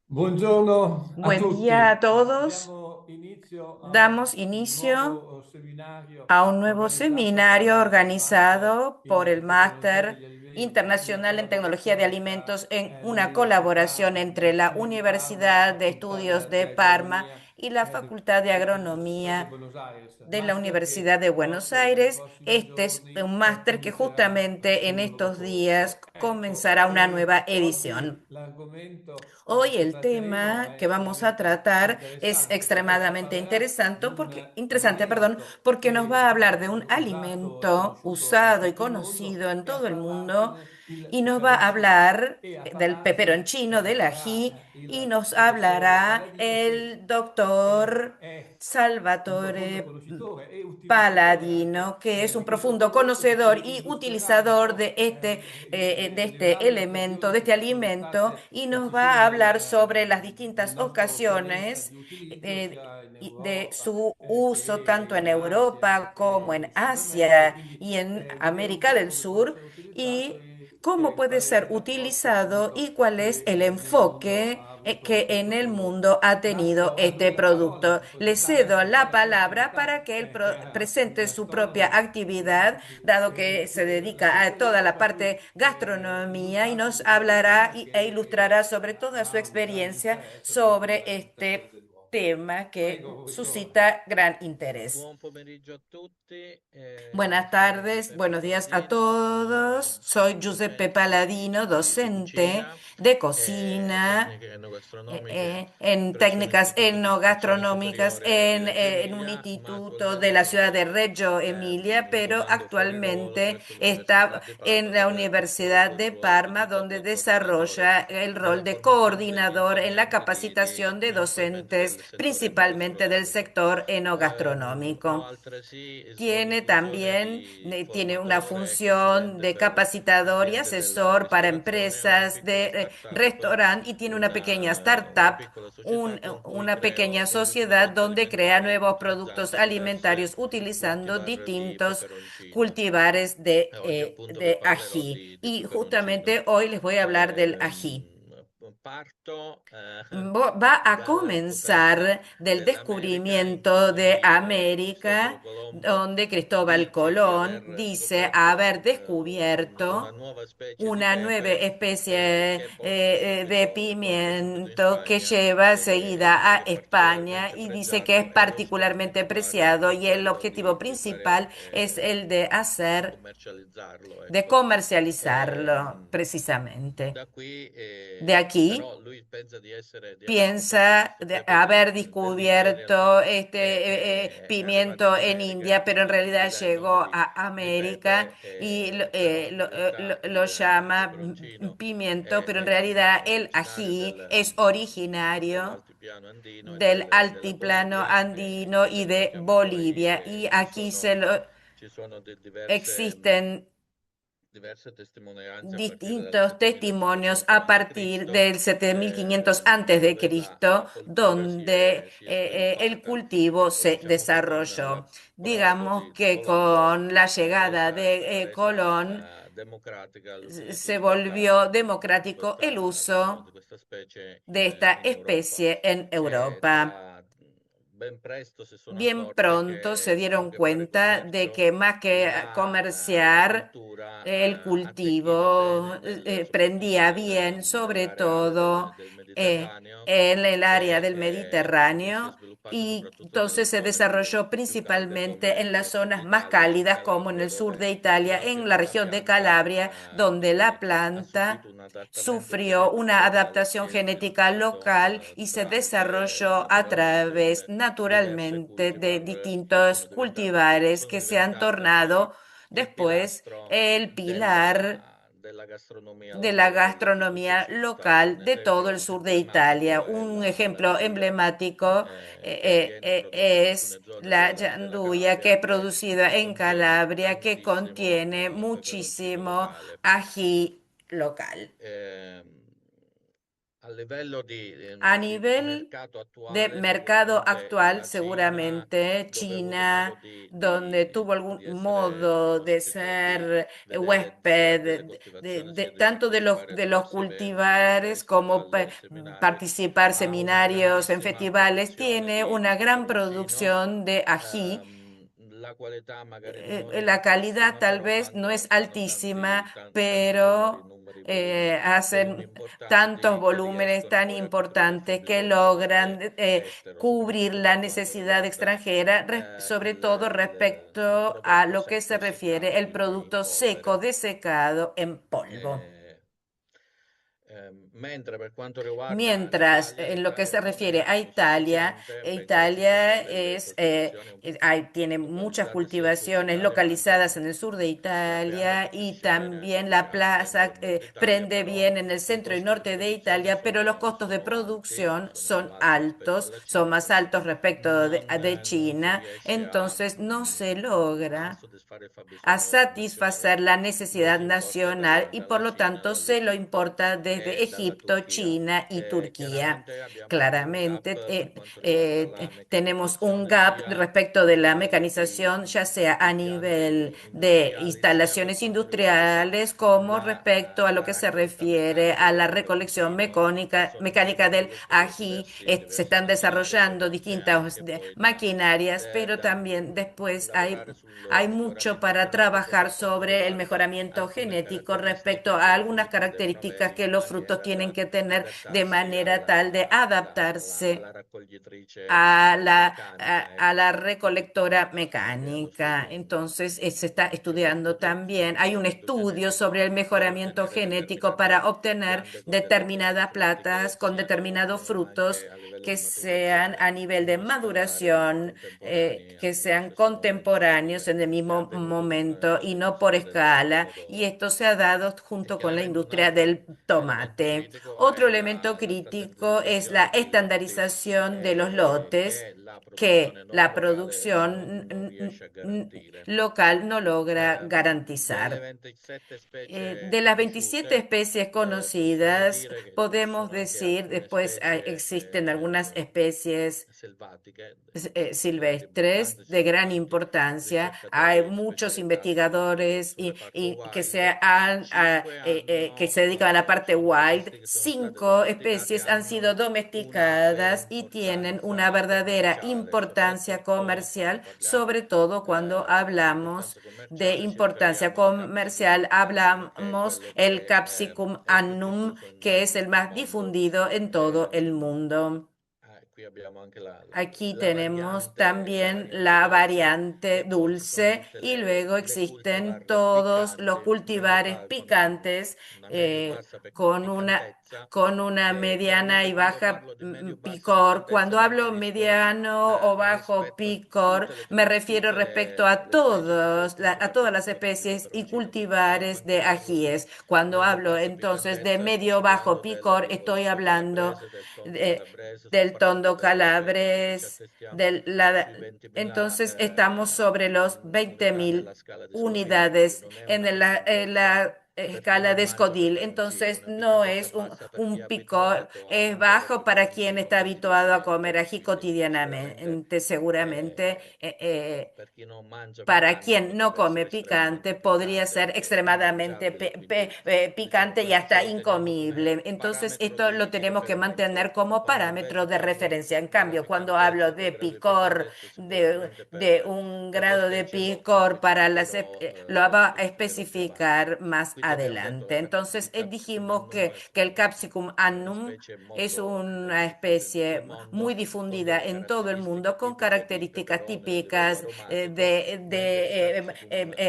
Buongiorno a Buen día a tutti. todos. Diamo inizio a Damos un inicio nuovo seminario a un nuevo organizzato dal seminario Master organizado por el in Tecnologia Máster degli Alimenti in Internacional en Tecnología de collaborazione Alimentos tra en una colaboración entre la l'Università di Parma e la Universidad de Facoltà Estudios de di Parma Agronomia y la Facultad de dell'Università di Agronomía Buenos Aires. de la Master Universidad che de Buenos proprio nei Aires. prossimi Este es giorni un máster que comincerà justamente en un nuovo estos días corso. Ecco, comenzará una nueva edición. oggi l'argomento Hoy che el tratteremo tema è que vamos a estremamente tratar es interessante perché ci extremadamente parlerà interesante di un interesante, alimento porque nos va che a hablar de un è usato e alimento conosciuto in usado y tutto il mondo conocido en e a todo el mundo parlarcene il y nos va a peperoncino hablar e a del parlarcene peperoncino, del ají, sarà y il nos professore hablará Paladino che el doctor è un profondo Salvatore conoscitore e utilizzatore anche Paladino, que es un di questo profundo prodotto che ci conocedor y illustrerà un utilizador po' de le este varie elemento, occasioni de che este ci sono alimento, state, y che ci nos va sono a hablar sobre las nel distintas nostro pianeta ocasiones di utilizzo sia in y de Europa su uso tanto che en in Asia Europa como che in en Sud America, Asia quindi y en vedremo un América po' del come può Sur, essere utilizzato y e cómo puede qual è ser l'approccio utilizado y appunto cuál es el che nel mondo enfoque ha avuto que en questo el prodotto. mundo ha tenido Lascio a lui este la parola producto. per Le presentare cedo anche un po' la la sua palabra attività, para que él che era un presente su propia gastronomo actividad, dado que se dedica a toda la per cui parte gastronomía y nos illustraci questo hablará tema e che ilustrará sobre toda su ha un grande experiencia interesse per sobre il settore este dell'uovo. tema que Prego, professore. suscita gran interés. Buon pomeriggio a tutti, Buenas sono tardes, Giuseppe buenos días a Paladino, todos. Soy Giuseppe docente Paladino, di docente cucina de e cocina tecniche enogastronomiche en presso técnicas l'Istituto di Istruzione etnogastronómicas Superiore di Reggio en un Emilia, ma instituto de la ciudad de attualmente Reggio Emilia, pero ricovando fuori ruolo actualmente presso l'Università está di Parma, en la dove Universidad svolgo il de ruolo di Parma, tutor donde del coordinatore desarrolla el rol nella de formazione degli coordinador en la insegnanti di capacitación de implementi docentes, del settore principalmente del enogastronomico. sector Ho enogastronómico. altresì svolgo Tiene funzione también, di tiene una formatore e función consulente de per capacitador y aziende della asesor para ristorazione, una empresas piccola de startup, restaurante y tiene una pequeña una startup, piccola società con cui una creo pequeña nuovi sociedad prodotti donde crea alimentari nuevos productos utilizzando diverse alimentarios utilizando cultivar di distintos peperoncino. cultivares E oggi appunto vi de parlerò ají. di Y peperoncino. justamente hoy les voy a hablar del ají. Parto Va a dalla scoperta comenzar del dell'America in descubrimiento de cui Cristoforo América, Colombo donde Cristóbal dice di Colón aver dice scoperto haber una descubierto nuova specie di una nueva pepe especie che porta de subito, che porta subito in pimiento que Spagna lleva ed seguida a è España particolarmente y dice que es pregiato e lo scopo particularmente principale preciado è y el quello objetivo di fare principal es el de hacer, commercializzarlo, de ecco. comercializarlo Ehm, precisamente. da qui, De aquí però lui pensa di aver scoperto piensa questo de pepe haber dell'India, in realtà descubierto è arrivato in pimiento en India, America pero en realidad e dai llegó nomi a di América pepe, y però in realtà lo il llama peperoncino pimiento, pero en realidad è el originario ají es originario dell'altipiano andino e del della altiplano Bolivia, andino y si de chiama poi, Bolivia. Y aquí ci sono diverse existen diverse testimonianze a partire dal distintos testimonios 7500 a partir a.C., del 7500 antes de dove la Cristo, coltura donde si è el sviluppata. cultivo Ecco, se diciamo che con desarrolló. l'approdo Digamos di que Colombo con la si è llegada de Colón democratica se questa, volvió democrático el diciamo, uso di questa specie de esta in Europa. especie en E Europa. ben presto si sono Bien accorti pronto se che più dieron che fare cuenta de commercio, que más que la comerciar, cultura el azzecchiva cultivo bene soprattutto prendía bien, sobre nell'area todo del eh, Mediterraneo, en el área del che si è Mediterráneo, sviluppata y soprattutto nelle entonces se zone desarrolló più calde principalmente en come las nel sud zonas más Italia, cálidas, como en Calabria, el sur dove de Italia, en la la región de pianta Calabria, donde la ha subito planta un adattamento sufrió genetico una locale e adaptación si è genética sviluppato local y se desarrolló a través naturalmente diverse naturalmente de cultivar che distintos sono diventate, cultivares que se han così tornado il después pilastro el pilar della gastronomia de la locale del tutto gastronomía Sicilia. Un local de todo el esempio sur de Italia. emblematico è Un la ejemplo nduja, emblemático che viene prodotta in es alcune zone la della gianduya, que Calabria, es che producida en contiene Calabria, que tantissimo contiene peperoncino muchísimo locale. ají local. Ehm, A nivel de mercado actual, seguramente China, donde tuvo algún modo de ser huésped tanto de los cultivares como participar seminarios en festivales, tiene una gran producción de ají. La calidad tal vez no es altísima, pero hacen tantos volúmenes tan importantes que logran cubrir la necesidad extranjera, sobre todo respecto a lo que se refiere el producto seco desecado en polvo. Mientras, en lo que se refiere a Italia, Italia tiene muchas cultivaciones localizadas en el sur de Italia y también la plaza prende bien en el centro y norte de Italia, pero los costos de producción son altos, son más altos respecto de China, entonces no se logra a satisfacer la necesidad nacional y por lo tanto se lo importa desde Egipto, China y Turquía. Claramente tenemos un gap respecto de la mecanización, ya sea a nivel de instalaciones industriales como respecto a lo que se refiere a la recolección mecánica del ají. Se están desarrollando distintas maquinarias, pero también después hay mucho para trabajar sobre el mejoramiento genético respecto a algunas características que los frutos tienen que tener de manera tal de adaptarse a la recolectora mecánica. Entonces, se está estudiando también, hay un estudio sobre el mejoramiento genético para obtener determinadas plantas con determinados frutos que sean a nivel de maduración, que sean contemporáneos en el mismo momento y no por escala. Y esto se ha dado junto con la industria del tomate. Otro elemento crítico es la estandarización de los lotes que la producción local no logra garantizar. De las 27 especies conocidas, podemos decir, después existen algunas especies silvestres de gran importancia. Hay muchos investigadores que se dedican a la parte wild. 5 especies han sido domesticadas y tienen una verdadera importancia comercial, sobre todo cuando hablamos de importancia comercial, hablamos el Capsicum annum, que es el más difundido en todo el mundo. Aquí tenemos también la variante dulce y luego existen todos los cultivares picantes eh, con con una mediana y baja picor. Cuando hablo mediano o bajo picor, me refiero respecto a a todas las especies y cultivares de ajíes. Cuando hablo entonces de medio bajo picor, estoy hablando de- del tondo calabres, entonces estamos sobre los 20.000 unidades en la escala de Scodil. Entonces no es un picor, es bajo para quien está habituado a comer ají cotidianamente, seguramente. Para quien no come picante, podría ser extremadamente picante y hasta incomible. Entonces, esto lo tenemos que mantener como parámetro de referencia. En cambio, cuando hablo de picor, de un grado de picor lo va a especificar más adelante. Entonces, dijimos que el Capsicum annum es una especie muy difundida en todo el mundo con características típicas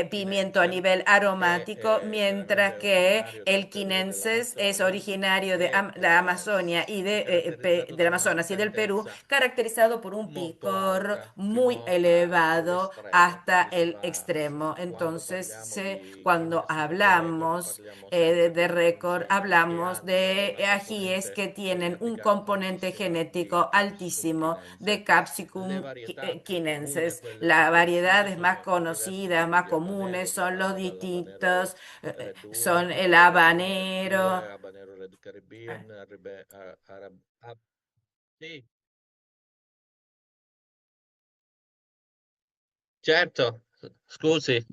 pimiento a nivel aromático, mientras que el quinensis es originario de la Amazonia del Amazonas y del Perú, caracterizado por un picor muy elevado hasta el extremo. Entonces, cuando hablamos hablamos de récord, hablamos de ajíes que tienen un componente genético altísimo de Capsicum chinensis. Las variedades más conocidas, más comunes son los distintos, son el habanero. Habanero Red ah, Caribbean, sì, certo, scusi,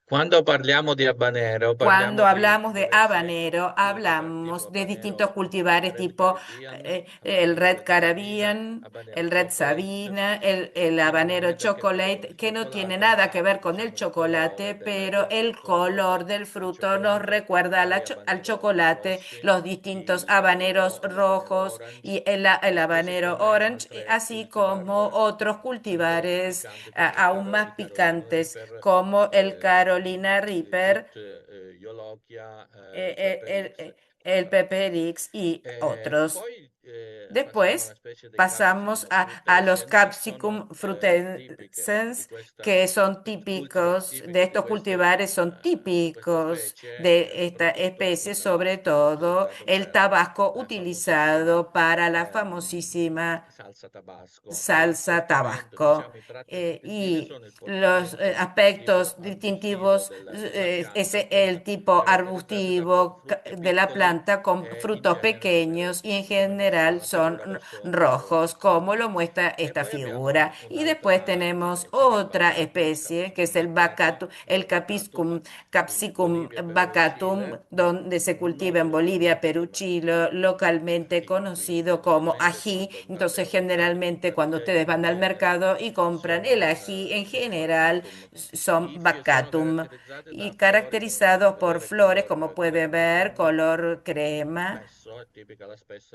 quando parliamo di habanero, Cuando parliamo di hablamos de diversi habanero, cultivar, tipo hablamos de distintos habanero cultivares Red tipo Caribbean, el habanero Red Red Sabina, Caribbean, habanero el Red Chocolate. Sabina, el I habanero nomi perché parlando chocolate, di que no tiene cioccolato, nada que ver con el diciamo il colore chocolate, pero del el color cioccolato, del il fruto nos cioccolato, recuerda a vari al habanero chocolate, rossi, los distintos habaneros l'habanero rojos orange, y el così habanero come orange, altre así como cultivar otros un po' cultivares piccanti come aún más I Carolina picantes, Reaper, como el Carolina Reaper, Tut, Jolokia, eh, eh, Pepper el, X. eh, el Pepperix y otros. Poi passiamo a una Después specie di pasamos Capsicum a los frutescens che sono Capsicum tipiche frutescens, que son cultivar típicos de tipiche estos cultivares, son di questa típicos specie, de esta soprattutto especie, sobre todo usato el per tabasco la famosissima utilizado para la famosísima salsa tabasco. E salsa l'accorpamento, tabasco. diciamo, i tratti distintivi Y sono il los portamento tipo aspectos arbustivo distintivos della es pianta, el tipo caratterizzato da arbustivo frutti de la piccoli planta con e in frutos genere come, pequeños y en come mostra general la son figura verso il rojos, basso. como lo muestra E esta poi abbiamo figura. Y después un'altra tenemos specie che è il otra Bacatum, especie, que es Capsicum el baccata, el baccatum, in Capsicum Bolivia, Perù e bacatum, Cile, donde se cultiva en noto Bolivia, localmente Perú, come Chile, localmente ají, quindi conocido como generalmente ají. quando andate Entonces, a comprare generalmente cuando fruttate ustedes in van al genere mercado y compran el sono, ají, en sono general baccatum. son Sono bacatum caratterizzate da y flore caracterizados di por colore flores, como color puede crema ver, con color crema, spesso, è tipica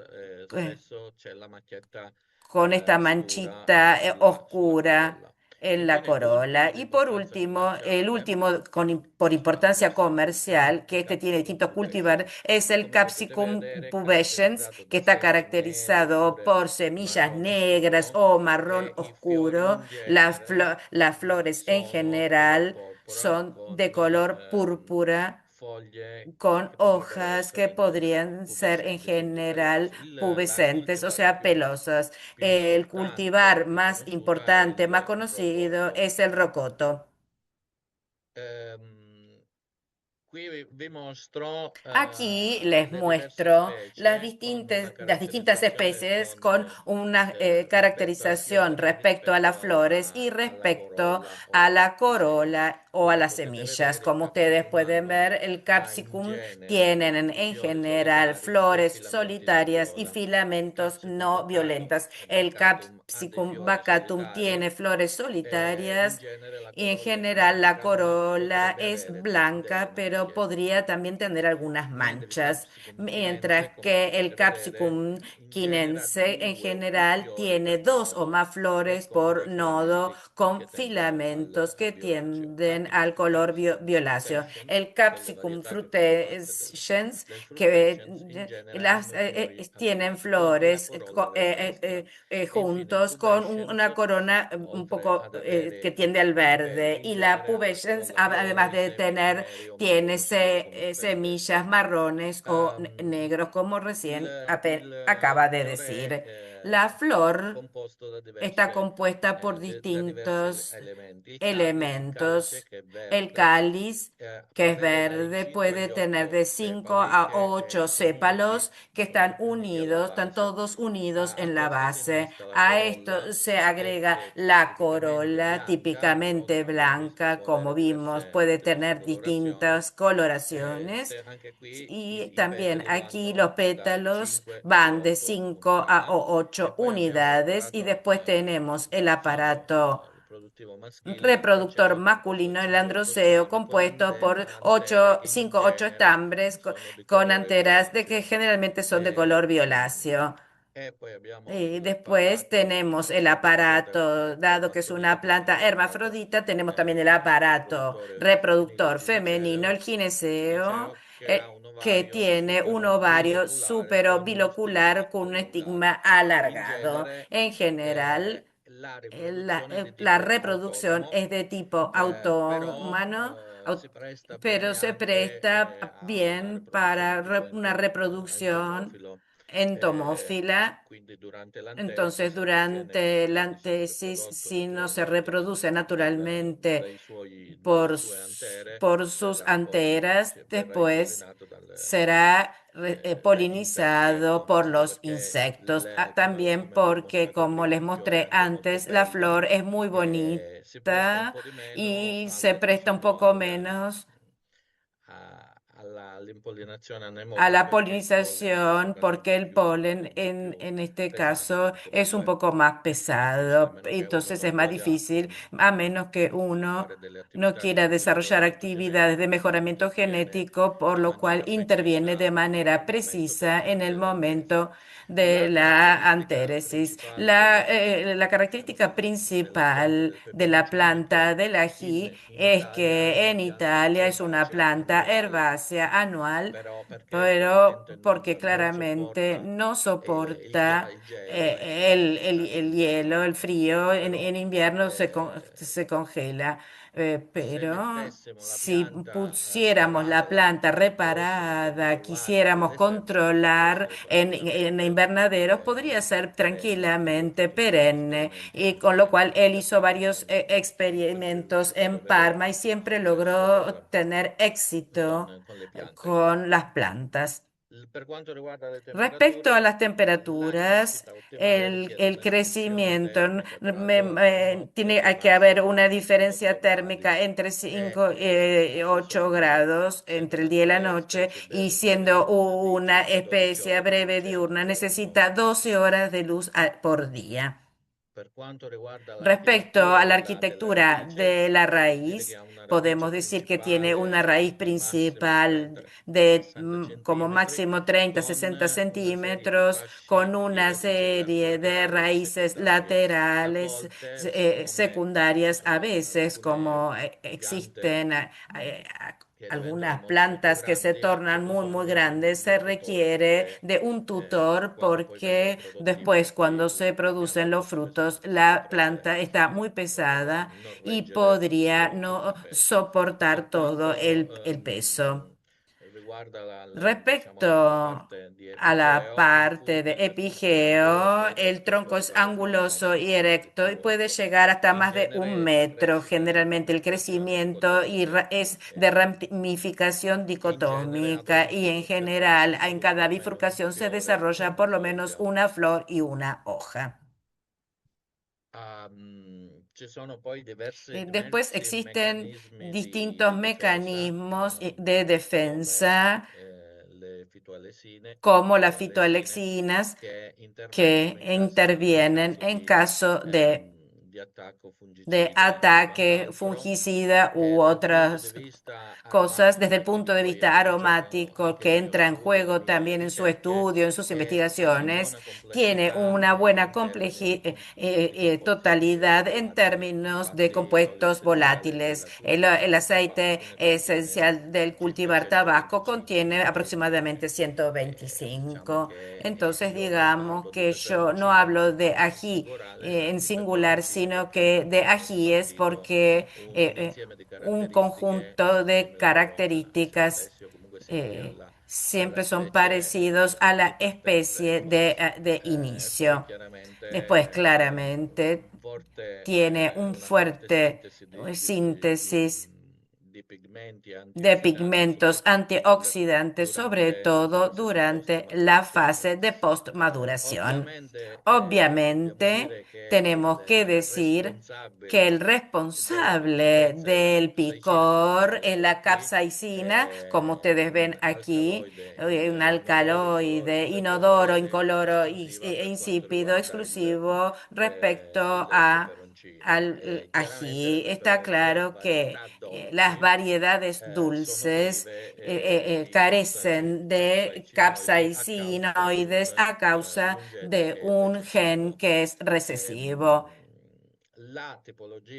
eh, spesso c'è la macchietta con esta scura manchita sulla oscura corolla. en la Infine, corola. ultimo di Y por importanza último, el commerciale, último por importancia comercial, que il este tiene Capsicum distintos cultivar, pubescens. es el Come potete Capsicum vedere, pubescens, caratterizzato que da está semi nere caracterizado oppure por semillas marrone negras scuro, o marrón e i fiori oscuro. in genere Las flores en sono color general porpora son de con color púrpura foglie con che potrebbero hojas que essere in genere podrían ser en pubescenti, quindi general pelose. La pubescentes, o sea, coltivazione pelosas. più El importante, cultivar più más conosciuta è importante, más il conocido rocoto. es el rocoto. Ehm, Qui vi mostro Aquí les le diverse muestro specie con una las distintas caratterizzazione especies con una rispetto ai caracterización fiori, respecto a las rispetto flores y alla respecto corolla a o la ai semi. corola o a Come las potete semillas. vedere, il Como ustedes capsicum pueden ver, el ha in capsicum genere tienen i en fiori general solitari e flores filamenti non solitarias y viola. filamentos Capsicum no baccatum violentas. o El baccatum ha dei capsicum fiori bacatum solitari. tiene flores In solitarias genere la y en corolla è general la bianca, ma corola potrebbe es avere delle blanca, pero macchie, podría también tener algunas mentre il manchas, Capsicum mientras chinense, come que el potete vedere, Capsicum in genere ha quinense en due o più general fiori tiene per dos o nodo más e flores con por dei nodo filamenti con che tendono filamentos al que violaceo. tienden al color Capsicum violáceo. frutescens, El delle Capsicum varietà che fanno parte frutescens del que frutescens, in genere hanno fiori tienen adulti con la flores corolla verdastra. E infine il juntos con una pubescens, corona un oltre poco ad que avere tiende al i verde. peli, in Y la genere ha la pubescens, corolla viola, además i de semi tener, neri o tiene marroni scuro, come appena semillas detto. marrones o Ehm, negros, como recién il acaba de fiore decir. è La flor composto da está diverse, compuesta por da diversi distintos elementi. Il calice elementos. che è El verde, cáliz, que es avere dai verde, 5 puede agli tener 8 de 5 sepali a che 8 uniti sépalos que están unidos, alla están base. todos unidos A en la questo si base. innesta la A corolla, esto se che agrega è la tipicamente corola, bianca, típicamente come abbiamo visto blanca, como con vimos, puede diverse tener colorazioni. distintas coloraciones. Anche qui Y i también petali aquí vanno los da pétalos 5 agli van de 8 5 a unità. E 8 poi abbiamo unidades y l'apparato después tenemos el aparato riproduttivo maschile reproductor composto da masculino, el 5 8 androceo, stami con compuesto le por antere in 5 8 genere estambres sono di con colore anteras de que violaceo. generalmente son de color Ehm, violáceo. E, poi abbiamo Y después l'apparato, tenemos el essendo aparato, dado que es una ermafrodita, planta l'apparato hermafrodita, tenemos también el aparato riproduttore femminile reproductor femenino, gineceo, el gineceo, che ha un que ovario tiene un supero ovario biloculare súpero con uno bilocular stigma con un estigma allungato. In alargado. genere, En general, la riproduzione è di la tipo reproducción autonomo, es de tipo però autómano, au- si presta pero bene se anche presta a una bien riproduzione para tipo una reproducción endomofilo. entomófila. Quindi durante l'antesi, Entonces, se ritiene durante la di essere antesis, riprodotto si no se reproduce naturalmente naturalmente dalle sue antere, por sus verrà poi, anteras, cioè, verrà después impollinato será dagli insetti, polinizado ecco, por anche los perché insectos. come También vi ho porque, mostrato como prima, les il fiore mostré è anche molto antes, la bello, flor es muy si presta un bonita po' di meno y se al, presta un diciamo, poco menos all'impollinazione a anemoca la perché il pollene in questo polinización caso porque el è polen un po' più en este caso pesante, es un comunque poco más è difficile a pesado, meno che uno entonces non es más voglia difícil a menos que fare uno delle no attività di quiera desarrollar miglioramento actividades de genetico, quindi mejoramiento interviene genético, por in lo cual maniera interviene de precisa manera al momento precisa en el dell'antesi. momento de La la caratteristica antéresis. principale della, La característica della pianta principal del de la peperoncino planta del ají in es Italia è que una en pianta Italia es una erbacea planta annuale, herbácea anual, però perché pero chiaramente porque non claramente sopporta no soporta il gelo e quindi el d'inverno hielo, el frío, però en invierno se eh, congela. se Pero mettessimo la si pianta pusiéramos la riparata planta e volessimo reparada, controllare quel quisiéramos deserto, potrebbe controlar essere en tranquillamente invernaderos, podría ser perenne. Io ho tranquilamente fatto degli perenne. Y esperimenti con lo cual él a hizo Parma varios perché experimentos riuscivo ad en avere Parma y siempre successo logró tener éxito con le piante. con las plantas. Per quanto riguarda le Respecto a temperature, las la temperaturas, crescita ottimale richiede el un'estinzione crecimiento termica graduale tiene, di hay que haber una massimo diferencia 8 gradi térmica entre e 5 y se 8 sono grados entre el día y la tre noche specie y siendo di una circa 12 especie ore di breve luce al diurna giorno. necesita 12 horas de luz por día. Per quanto riguarda Respecto l'architettura a la della arquitectura radice, de la si dice che raíz, ha una radice podemos decir que tiene una principale raíz di massimo principal 30-60 como centimetri máximo 30, con 60 una serie di centímetros, con fasce di una radice serie de laterali raíces secondarie. A laterales volte, siccome secundarias, a veces alcune como piante existen che diventano algunas molto molto plantas que se grandi, c'è tornan muy, muy bisogno di grandes, di se un tutore requiere perché de un tutor quando poi vengono porque prodotti i después frutti cuando se la pianta producen los può super frutos, la sopravvivere, planta está muy pesada non y reggere podría tutto il no peso. soportar Per todo quanto el peso. riguarda Respecto la parte di a la epigeo, parte de il tronco epigeo, è el tronco es spesso anguloso y molto erecto y più puede alto. llegar hasta In más de un genere la metro. crescita è Generalmente el ramificazione crecimiento dicotomica es de e ramificación in genere ad dicotómica ogni y en bifurcazione si general en sviluppa cada almeno un bifurcación se fiore o desarrolla una por lo menos foglia. una flor y una hoja. Ci sono poi Después diversi existen meccanismi distintos di difesa, mecanismos de come defensa, le fitoalesine, como las fitoalesine fitoalexinas, che intervengono que in intervienen caso en caso di attacco de fungicida e ataque quant'altro, fungicida u che dal punto di otras vista cosas desde el aromatico, punto de poi vista hanno un gioco aromático anche que lì nel entra en studio, le juego mie también en su ricerche, estudio, en sus che ha una investigaciones, buona tiene complessità una buena in termini di totalidad composti en volatili. términos de Infatti l'olio compuestos essenziale volátiles. della El cultivar aceite tabacco ne contiene esencial del circa cultivar tabaco 125. contiene aproximadamente Diciamo 125. che Entonces, io non digamos parlo di que yo no peperoncino hablo de in ají singolare, en di peperoncino singular, sino perché que de ajíes rappresentativo porque un insieme di un caratteristiche conjunto de simili, características o comunque simili alla siempre son specie parecidos a la di partenza, especie ecco. de E poi inicio. Después, chiaramente claramente, tiene un una forte fuerte sintesi síntesis di pigmenti de antiossidanti, pigmentos soprattutto antioxidantes, sobre durante la todo fase di durante la post-maturazione. fase de postmaduración. Ovviamente dobbiamo Obviamente, dire che il tenemos que decir que responsabile el della responsable consistenza della del capsaicina, come picor possiamo es vedere la qui, capsaicina, como è ustedes un ven aquí, alcaloide un inodorico, alcaloide inodoro, incoloro, esclusiva per quanto insípido, riguarda exclusivo respecto il a peperoncino. al E chiaramente le ají. Está claro que varietà las dolci variedades sono dulces prive di carecen de capsaicinoidi a causa di capsaicinoides un a causa gene de che è un gen recessivo. que es recesivo.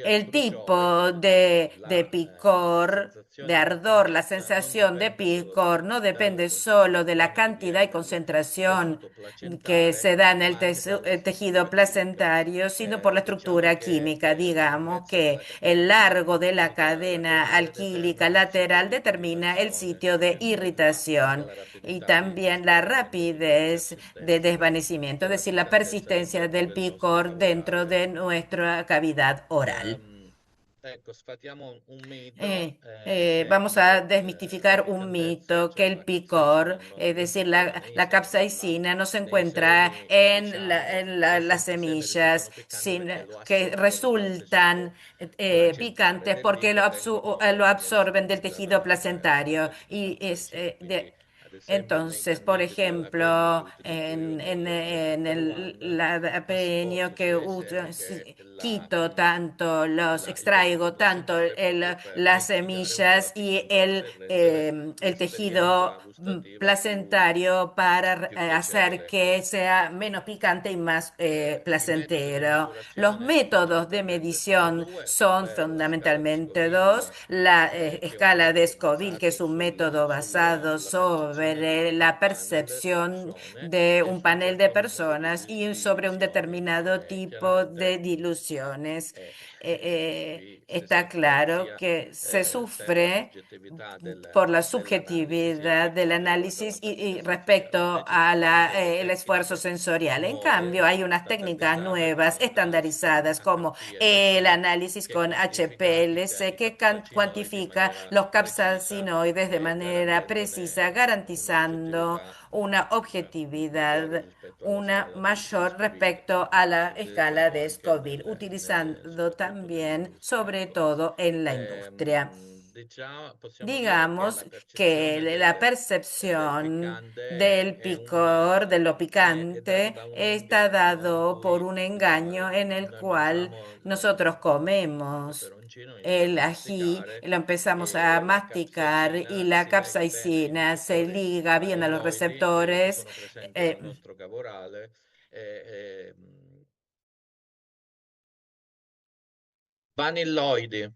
El tipo de picor, de ardor, la sensación de picor no depende solo de la cantidad y concentración que se da en el tejido placentario, sino por la estructura química. Digamos que el largo de la cadena alquílica lateral determina el sitio de irritación y también la rapidez de desvanecimiento, es decir, la persistencia del picor dentro de nuestra cavidad oral. Ecco, sfatiamo un mito Vamos a desmistificar un mito que el picor, es decir, la capsaicina, no se nei encuentra semi, en, diciamo, las essere semillas, piccanti perché lo que assorbono dal resultan tessuto placentare picantes del porque mito tengono lo un'accoglienza absorben del fisica tejido placentario. Y es, quindi ad esempio nei entonces, por canneti della crema che ejemplo, utilizzo io en per el One, lapeño que che quito tanto, il extraigo tessuto tanto assimile proprio per las mitigare un po' la semillas y piccanteria e rendere el l'esperienza tejido gustativa placentario para più hacer piacevole. que sea menos picante y más I metodi di placentero. Los misurazione métodos de fondamentalmente sono medición due, son ovvero la scala di fundamentalmente dos: Scoville, la che è un escala de metodo Scoville, que es basato un método basado sulla percezione di sobre la un panel di percepción persone de e un su un panel de certo numero di personas y sobre un diluzioni. determinado tipo de Chiaramente diluciones. qui si Está soffre claro sia que se per la sufre soggettività por la dell'analisi, sia subjetividad per del quanto riguarda la análisis tecnica y sensoriale. respecto Invece a esistono delle el esfuerzo tecniche sensorial. En nuove cambio, hay unas state técnicas avvisate nuevas, come l'analisi con estandarizadas, como el HPLC, análisis che con quantifica i HPLC, semi que capsaicinoidi in cuantifica maniera los precisa capsaicinoides de e manera precisa, garantendone garantizando un'oggettività una migliore objetividad, rispetto alla una scala di mayor Scoville, respecto a la escala utilizzato de anche Scoville, utilizando soprattutto también, nell'industria. sobre Ecco. todo, en la industria. Diciamo, possiamo dire che Digamos la percezione que la del percepción piccante del picor, de lo è data picante, da un está inganno in dado por cui un engaño en el noi cual mangiamo nosotros il comemos peperoncino, iniziamo el a ají, masticare lo empezamos a e la masticar y capsaicina la si lega bene ai capsaicina se recettori liga bien a los vanilloidi che receptores. sono presenti nel eh, nostro cavo orale e, vanilloidi.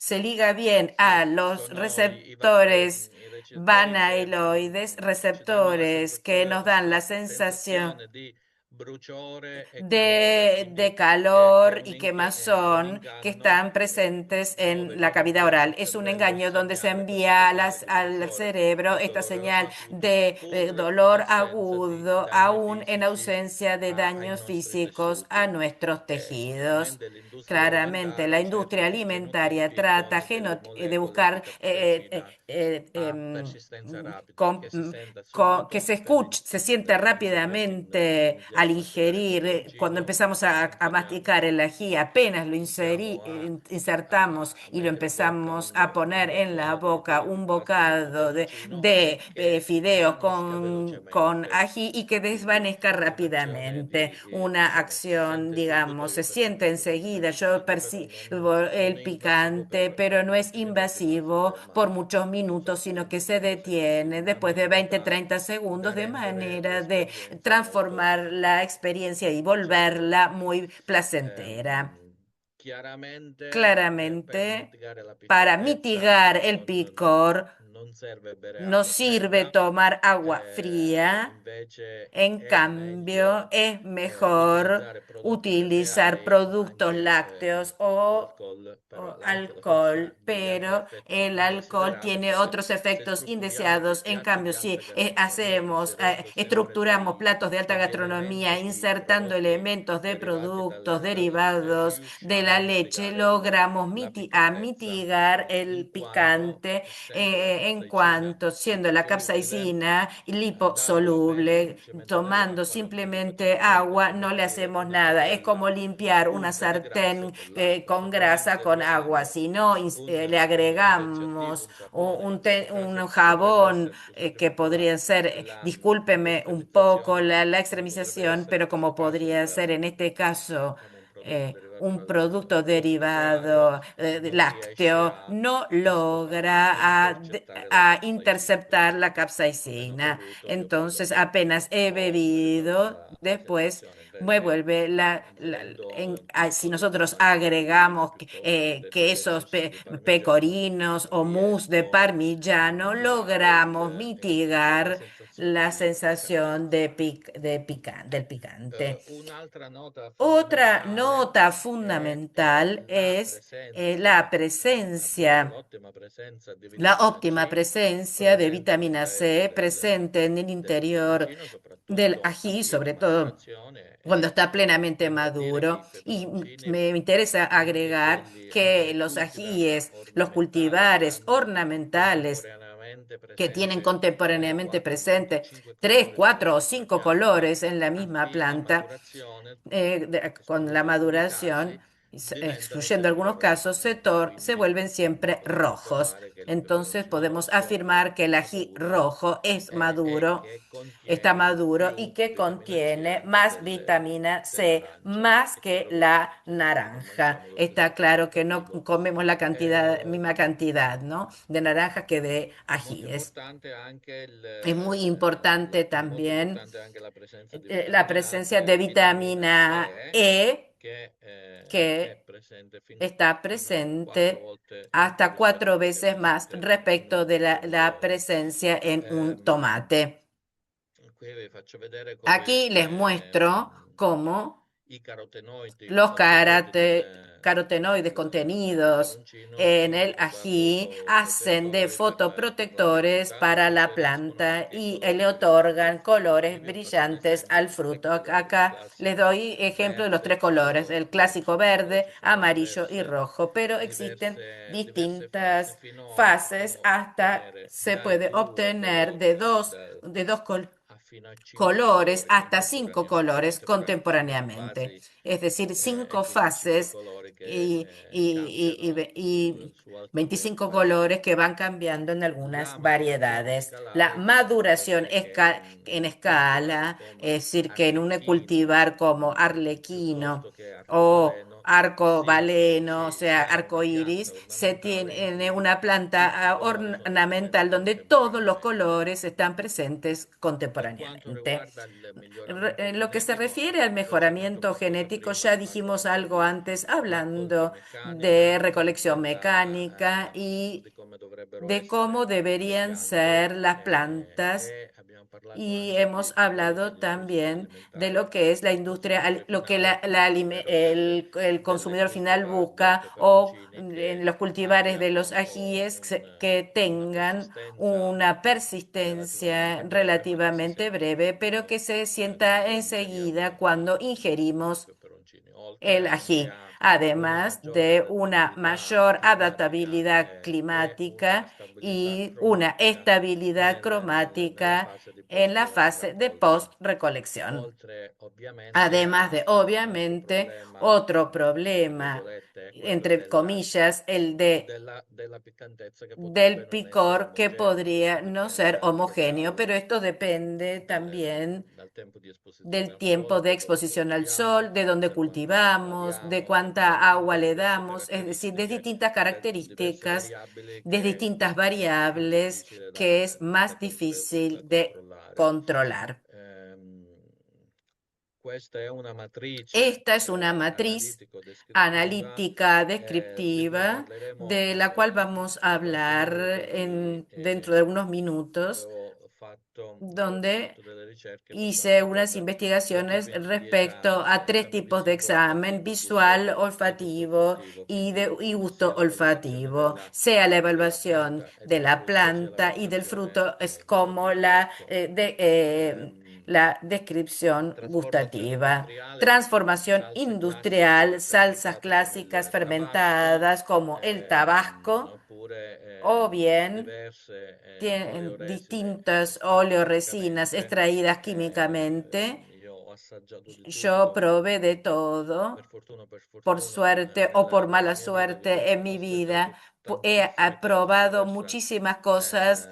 Se liga bien a Sì, los sono receptores i recettori che vanailoides, ci danno la receptores que nos dan la sensación sensazione di bruciore e calore, de quindi è calor y un quemazón que inganno están presentes dove en la viene cavidad inviato oral. al Es un cervello il engaño donde se segnale per envía stimolare il al sensore cerebro del esta dolore señal acuto, de pur in dolor assenza di agudo, danni aún en fisici ausencia de ai daños nostri físicos a tessuti. nuestros tejidos. Chiaramente l'industria Claramente, la alimentare industria cerca alimentaria genotipi trata con delle de molecole di buscar capsaicina a persistenza rapida che si senta que subito se siente rápidamente al ingerir. Cuando empezamos a masticar el ají, apenas lo iniziamo a insertamos y lo mettere in bocca empezamos a poner un en la boccone boca, un pasto di bocado peperoncino che fideos svanisca con velocemente. ají y que Quindi desvanezca un'azione rápidamente. si Una acción, sente subito, digamos, io se percepisco siente subito il enseguida. Yo picante, però percibo non el è invasivo picante, pero no es per i nostri nastri invasivo por muchos minutos, sino que se detiene después de 20-30 segundos, da de rendere manera de l'esperienza molto transformar la experiencia y piacevole. volverla muy placentera. Chiaramente per Claramente, mitigare la para piccolezza mitigar el picor, non serve bere no acqua sirve fredda, tomar agua fría. invece En è cambio, meglio es mejor utilizzare prodotti utilizar caseari, ma productos anche lácteos alcol, però o l'alcol forse alcohol, degli altri pero effetti el alcohol indesidderati, tiene però otros se efectos strutturiamo i indeseados. En piatti cambio, di si alta gastronomia inserendo sempre estructuramos platos de alta quegli elementi gastronomía, di insertando prodotti elementos de derivati productos dal latte, derivados de la riusciamo a leche, mitigare logramos la piccolezza, mitigar el in quanto, picante, essendo la en capsaicina cuanto siendo la liposolubile, capsaicina andando bene liposoluble. semplicemente Tomando nell'acqua non gli facciamo simplemente niente, agua, come no le finire hacemos una nada. Es padella como limpiar una unta di grasso sartén con l'acqua, con semplicemente grasa se con agua. togliamo Si no, le un agregamos detersivo, un sapone, in questo un caso potrebbe jabón, essere più que semplicemente podrían ser, discúlpeme un poco l'estremizzazione, la ma potrebbe extremización, essere in pero questo como caso podría ser en este caso diciamo un prodotto derivato un producto dallo zucchero, derivado non riesce lácteo, no a stopare e logra intercettare la a capsaicina. interceptar Quindi la appena ho capsaicina. bevuto io Entonces, credo che apenas he ho risolto bebido, la después situazione. vuelve si nosotros agregamos quesos pecorinos o mousse de parmigiano, logramos mitigar la sensación del picante. Otra nota fundamental es la óptima presencia de vitamina C presente en el interior del ají, sobre todo cuando está plenamente maduro. Y me interesa agregar que los ajíes, los cultivares ornamentales que tienen contemporáneamente presente 3, 4 o 5 colores en la misma planta, con la maduración, excluyendo algunos casos, se vuelven siempre rojos. Entonces podemos afirmar que el ají rojo está maduro y que contiene más vitamina C, más que la naranja. Está claro que no comemos misma cantidad, ¿no?, de naranja que de ajíes. Es muy importante también la presencia de vitamina E, que está presente hasta 4 veces más respecto de la presencia en un tomate. Aquí les muestro cómo los carotenoides contenidos en el ají hacen de fotoprotectores para la planta y le otorgan colores brillantes al fruto. Acá les doy ejemplo de los 3 colores, el clásico verde, amarillo y rojo, pero existen distintas fases hasta se puede obtener de dos colores hasta 5 colores contemporáneamente, es decir, 5 fases y 25 colores que van cambiando en algunas variedades. La maduración en escala, es decir, que en un cultivar como arlequino o arcobaleno, o sea, arco iris, se tiene una planta ornamental donde todos los colores están presentes contemporáneamente. En lo que se refiere al mejoramiento genético, ya dijimos algo antes hablando de recolección mecánica y de cómo deberían ser las plantas. Y hemos hablado también de lo que es la industria, lo que el consumidor final busca, o en los cultivares de los ajíes que tengan una persistencia relativamente breve, pero que se sienta enseguida cuando ingerimos el ají, además de una mayor adaptabilidad climática y una estabilidad cromática en la fase de post-recolección. Además de, obviamente, otro problema, entre comillas, el del picor, que podría no ser homogéneo, pero esto depende también del tiempo de exposición al sol, de dónde cultivamos, de cuánta agua le damos, es decir, de distintas características, de distintas variables que es más difícil de controlar. Esta es una matriz analítica descriptiva de la cual vamos a hablar dentro de unos minutos, donde hice unas investigaciones respecto a 3 tipos de examen: visual, olfativo y gusto olfativo, sea la evaluación de la planta y del fruto, es como la descripción gustativa. Transformación industrial, salsas clásicas fermentadas como el tabasco, o bien tienen distintas oleoresinas extraídas químicamente. Yo probé de todo, por suerte o por mala suerte en mi vida. He probado muchísimas cosas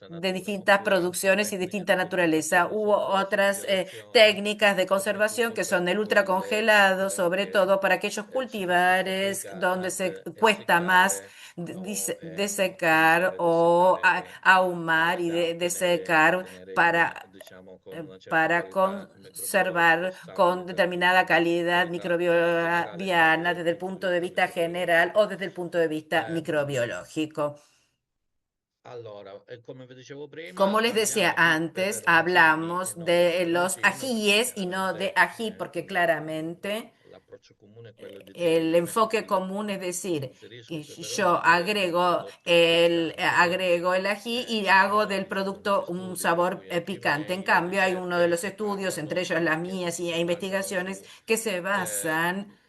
de distintas producciones y distinta naturaleza. Hubo otras técnicas de conservación que son el ultracongelado, sobre todo para aquellos cultivares donde se cuesta más desecar o ahumar y desecar para conservar con determinada calidad microbiana desde el punto de vista general o desde el punto de vista microbiológico. Como les decía antes, hablamos de los ajíes y no de ají, porque claramente el enfoque común es decir, que yo agrego el ají y hago del producto un sabor picante. En cambio, hay uno de los estudios, entre ellos las mías y investigaciones, que se basan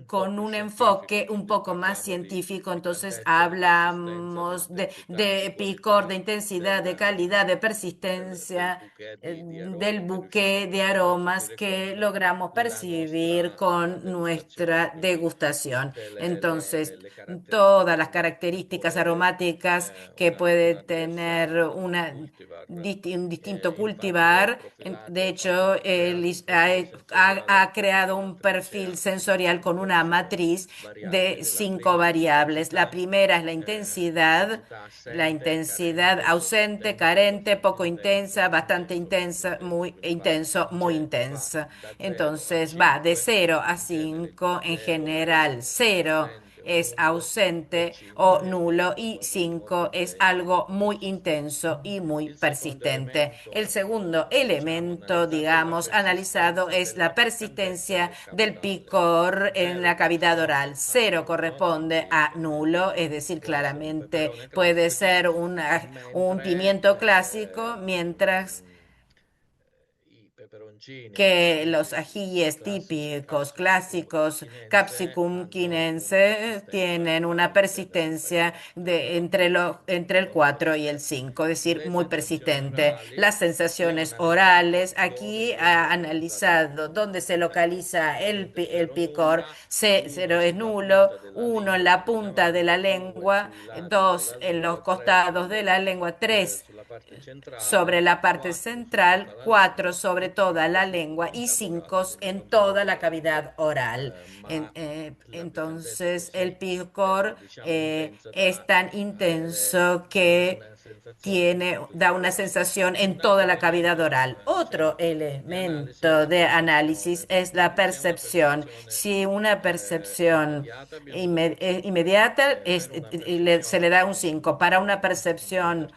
con un enfoque un poco más científico, entonces hablamos de picor, de intensidad, de calidad, de persistencia, del buque de aromas que logramos percibir con nuestra degustación. Entonces, todas las características aromáticas que puede tener un distinto cultivar, de hecho, ha creado un perfil sensorial con una matriz de 5 variables. La primera es la intensidad ausente, carente, poco intensa, bastante intensa, muy intenso, muy intensa. Entonces va de 0 a 5 en general. 0 es ausente o nulo y 5 es algo muy intenso y muy persistente. El segundo elemento, digamos, analizado es la persistencia del picor en la cavidad oral. 0 corresponde a nulo, es decir, claramente puede ser un pimiento clásico, mientras que los ajíes típicos, clásicos, Capsicum quinense, tienen una persistencia entre el 4 y el 5, es decir, muy persistente. Las sensaciones orales, aquí ha analizado dónde se localiza el picor. 0 es nulo, 1 en la punta de la lengua, 2 en los costados de la lengua, 3 sobre la parte central, 4 sobre toda la lengua y 5 en toda la cavidad oral. Entonces, el picor es tan intenso que da una sensación en toda la cavidad oral. Otro elemento de análisis es la percepción. Si una percepción inmediata se le da un 5. Para una percepción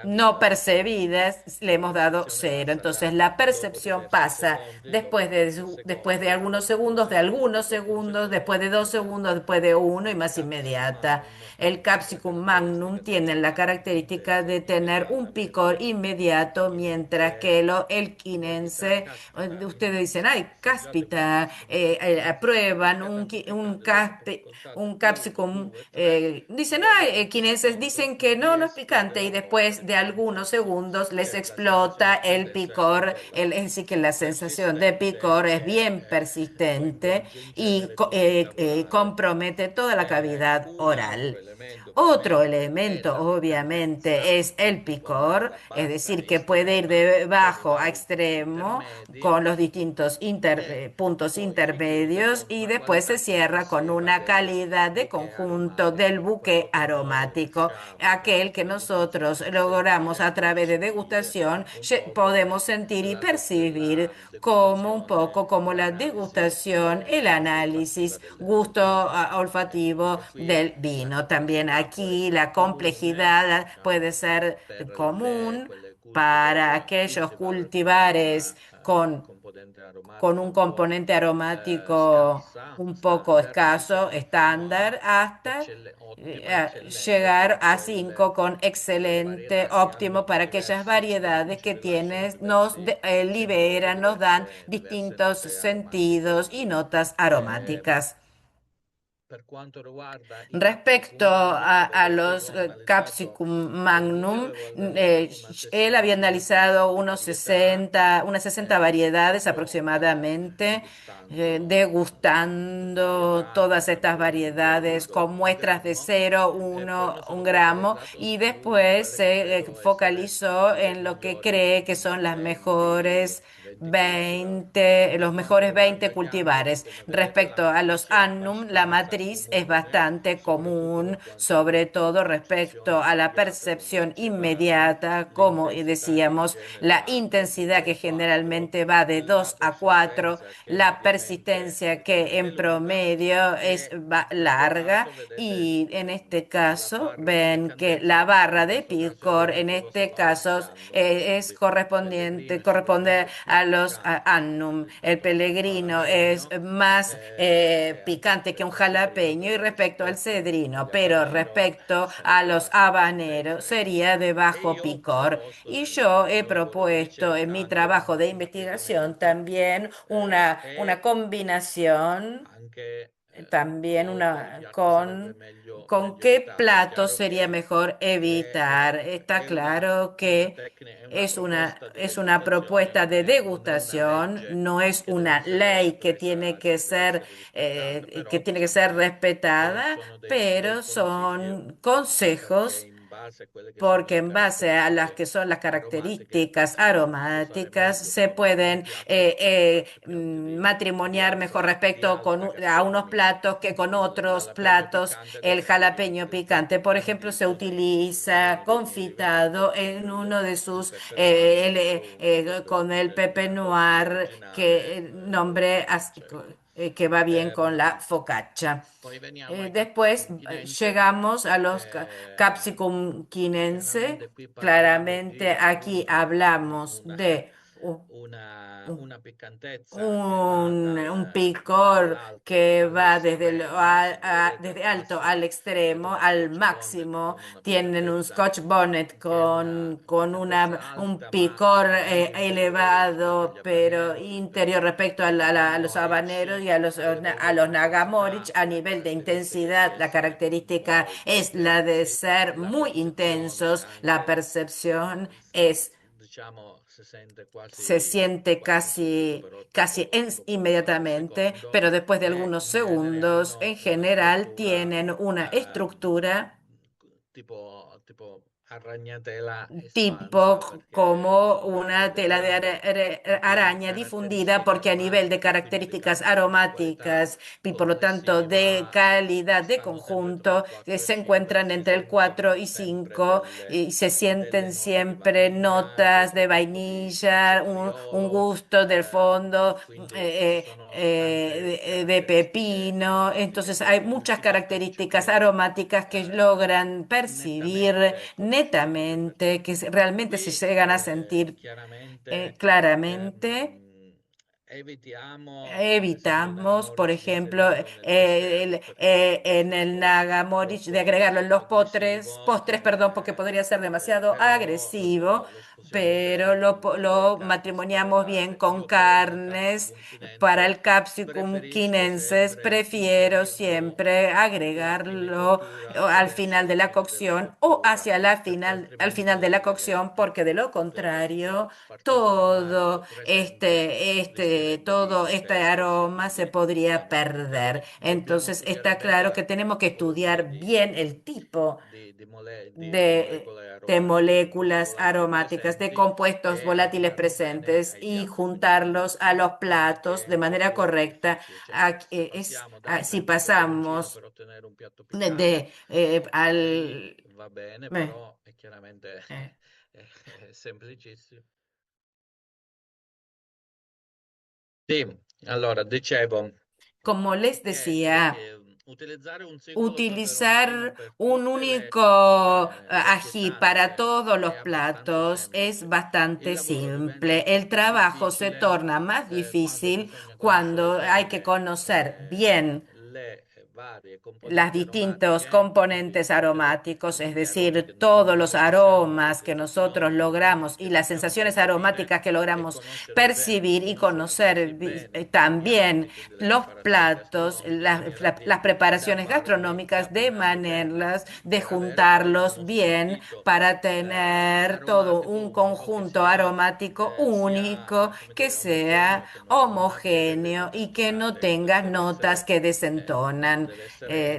no percibidas, le hemos dado 0. Entonces la percepción pasa después de algunos segundos, después de 2 segundos, después de 1 y más inmediata. El Capsicum magnum tiene la característica de tener un picor inmediato, mientras que el quinense, ustedes dicen, ay, cáspita, aprueban un Capsicum, dicen, ay, quinenses dicen que no es picante y después de algunos segundos les explota el picor, es decir, que la sensación de picor es bien persistente y compromete toda la cavidad oral. Otro elemento, obviamente, es el picor, es decir, que puede ir de bajo a extremo con los distintos puntos intermedios y después se cierra con una calidad de conjunto del buque aromático, aquel que nosotros logramos a través de degustación, podemos sentir y percibir como un poco como la degustación, el análisis gusto olfativo del vino. También aquí la complejidad puede ser común para aquellos cultivares con un componente aromático un poco escaso, estándar, hasta llegar a 5 con excelente, óptimo para aquellas variedades que liberan, nos dan distintos sentidos y notas aromáticas. Respecto a los Capsicum Magnum, él había analizado unas 60 variedades aproximadamente, degustando todas estas variedades con muestras de 0, 1, 1 gramo, y después se focalizó en lo que cree que son las mejores 20, los mejores 20 cultivares. Respecto a los annum, la matriz es bastante común, sobre todo respecto a la percepción inmediata, como decíamos, la intensidad que generalmente va de 2 a 4, la persistencia que en promedio es larga, y en este caso ven que la barra de picor en este caso corresponde a los annum. El pellegrino es más picante que un jalapeño, y respecto al cedrino, pero respecto a los habaneros sería de bajo picor. Y yo he propuesto en mi trabajo de investigación también una combinación, también con qué platos sería mejor evitar. Está claro que es una propuesta de degustación, no es una ley que tiene que ser respetada, pero son consejos, porque en base a las que son las características aromáticas se pueden matrimoniar mejor respecto a unos platos que con otros platos. El jalapeño picante, por ejemplo, se utiliza confitado en uno de sus, con el pepe noir, que nombre que va bien con la focaccia. Después llegamos a los Capsicum quinense. Claramente aquí hablamos de u- u- un picor que va desde alto al extremo, al máximo. Tienen un Scotch bonnet con un picor elevado, pero interior respecto a los habaneros y a los nagamorich. A nivel de intensidad, la característica es la de ser muy intensos. La percepción se siente inmediatamente, pero después de algunos segundos, en general, tienen una estructura tipo como una tela de araña difundida, porque a nivel de características aromáticas y por lo tanto de calidad de conjunto, se encuentran entre el 4 y 5, y se sienten siempre notas de vainilla, un gusto del fondo de pepino. Entonces hay muchas características aromáticas que logran percibir netamente, que realmente se llegan a sentir claramente. Evitamos, por ejemplo, en el Nagamorich, de agregarlo en los postres, perdón, porque podría ser demasiado agresivo, pero lo matrimoniamos bien con carnes. Para el Capsicum quinensis prefiero siempre agregarlo al final de la cocción o al final de la cocción, porque de lo contrario todo este aroma se podría perder. Entonces está claro que tenemos que estudiar bien el tipo de moléculas aromáticas, de compuestos volátiles presentes, y juntarlos a los platos de manera correcta. Si pasamos al... eh, Sì, allora dicevo como les che decía, utilizzare un singolo peperoncino utilizar per un tutte único le ají para pietanze todos los è abbastanza platos es semplice. Il bastante lavoro simple. diventa El più trabajo se difficile torna más quando difícil bisogna cuando conoscere hay que bene conocer bien le los distintos componentes aromáticos, es decir, todos los aromas que nosotros logramos y las sensaciones aromáticas que logramos percibir y conocer, también los platos, las preparaciones gastronómicas, de maneras de juntarlos bien para tener todo un conjunto aromático único que sea homogéneo y que no tenga notas que desentonan.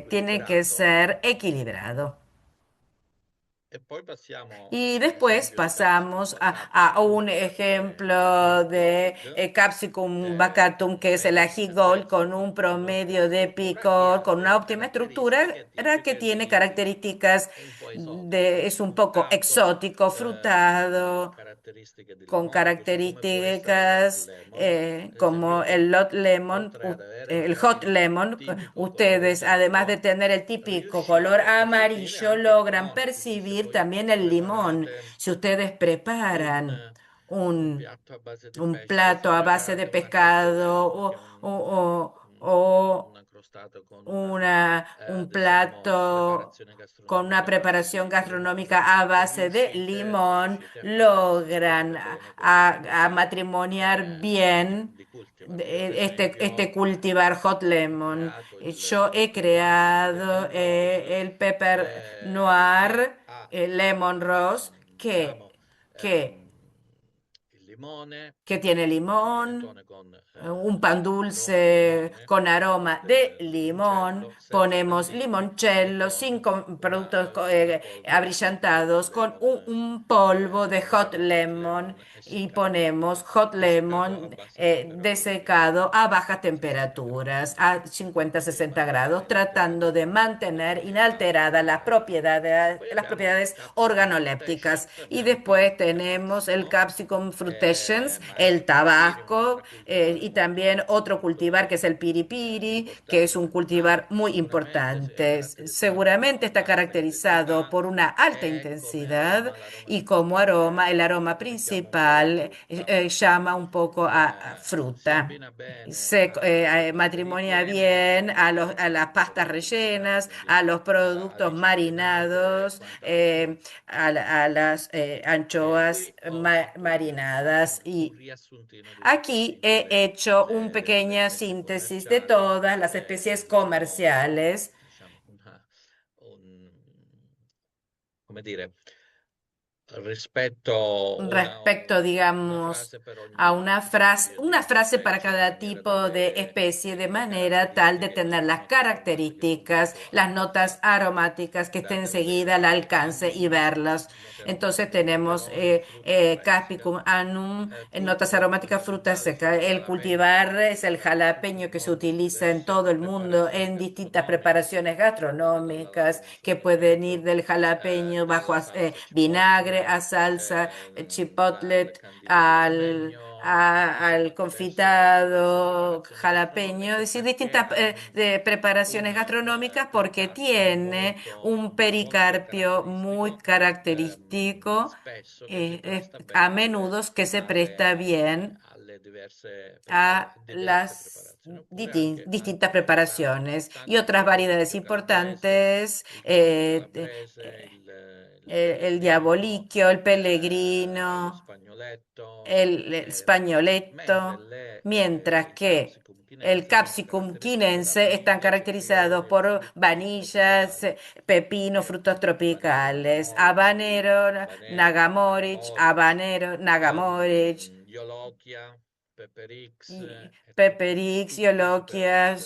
Tiene que ser equilibrado. Y después pasamos a un ejemplo de Capsicum bacatum, que es el ají gold con un promedio de picor, con una óptima estructura, que tiene características es un poco exótico, frutado, con características como el hot lemon. Ustedes, además de tener el típico color amarillo, logran percibir también el limón. Si ustedes preparan un, un plato a base de pescado o un plato con una preparación gastronómica a base de limón, logran a matrimoniar bien este cultivar hot lemon. Yo he creado el pepper noir, el lemon rose, que, que tiene limón, un pan dulce con aroma de limón, ponemos limoncello sin productos abrillantados, con un polvo de hot lemon, y ponemos hot lemon desecado a bajas temperaturas, a 50-60 grados, tratando de mantener inalteradas las propiedades organolépticas. Y después tenemos el Capsicum frutescens, el tabasco, y también otro cultivar que es el piripiri, que es un cultivar muy importante. Seguramente está caracterizado por una alta intensidad, y como aroma, el aroma principal llama un poco a fruta. Se matrimonia bien a las pastas rellenas, a los productos marinados, a las anchoas marinadas. Y aquí he hecho una pequeña síntesis de todas las especies comerciales. Come dire, rispetto Respecto, digamos, a una frase para cada tipo de especie, de manera tal de tener las características, las notas aromáticas que estén enseguida al alcance y verlas. Entonces tenemos Capsicum annum, notas aromáticas, fruta seca. El cultivar es el jalapeño, que se utiliza en todo el mundo en distintas preparaciones gastronómicas, que pueden ir del jalapeño bajo vinagre, a salsa, chipotle, al confitado jalapeño, es decir, distintas de preparaciones gastronómicas, porque tiene un pericarpio muy característico, a menudo que se presta bien a las distintas preparaciones. Y otras variedades importantes, el diabolicchio, el pellegrino, el spagnoletto, mientras que el capsicum quinense están caracterizados por vainillas, pepino, frutos tropicales, habanero, nagamorich, y Pepperix y Oloquia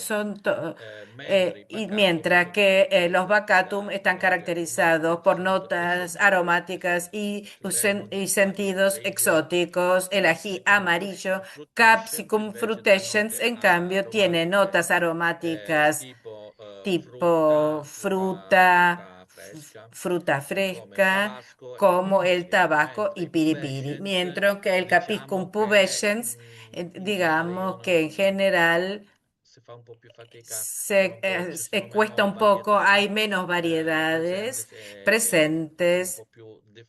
y mientras que los Bacatum están caracterizados por notas aromáticas y sentidos exóticos. El ají amarillo, Capsicum frutescens, en cambio, tiene notas aromáticas tipo fruta fresca, como el tabaco y piripiri, mientras que el Capsicum pubescens, digamos que en general cuesta un poco, hay menos variedades presentes,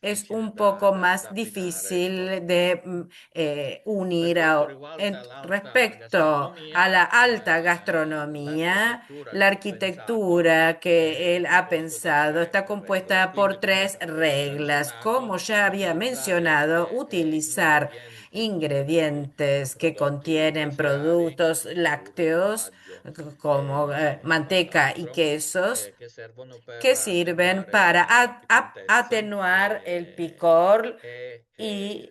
es un poco más difícil de unir. Respecto a la alta gastronomía, la arquitectura que él ha pensado está compuesta por tres reglas. Como ya había mencionado, utilizar ingredientes que contienen productos lácteos como manteca y quesos que sirven para atenuar el picor y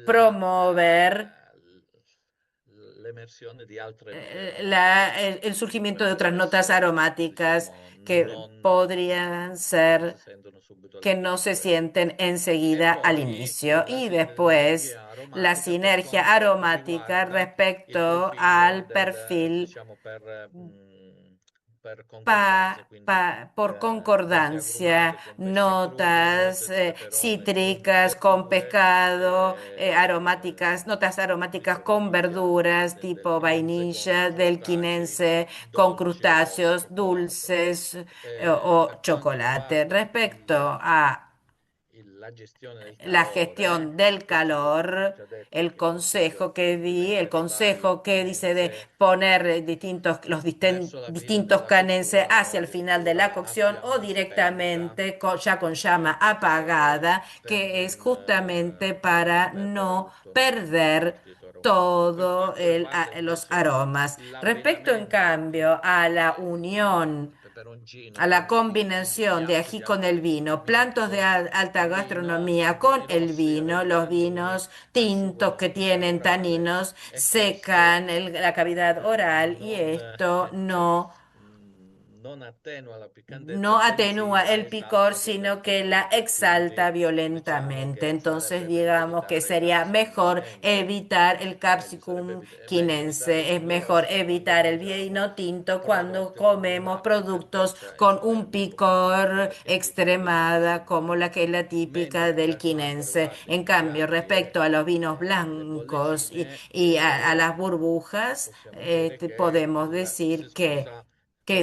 promover el surgimiento de otras notas aromáticas que podrían ser que no se sienten enseguida al inicio. Y después la sinergia aromática respecto al perfil por concordancia, notas cítricas con pescado, aromáticas, notas aromáticas con verduras tipo vainilla, del quinense, con crustáceos, dulces o chocolate. Respecto a la gestión del calor, el consejo que dice de poner distintos canenses hacia el final de la cocción o directamente ya con llama apagada, que es justamente para no perder todos los aromas. Respecto, en cambio, a la unión, a la combinación de ají con el vino, platos de alta gastronomía con el vino, los vinos tintos que tienen taninos secan la cavidad oral y esto no atenúa el picor, sino que la exalta violentamente. Entonces, digamos que sería mejor evitar el capsicum quinense, es mejor evitar el vino tinto cuando comemos productos con un picor extremada, como la que es la típica del quinense. En cambio, respecto a los vinos blancos y a las burbujas, podemos decir que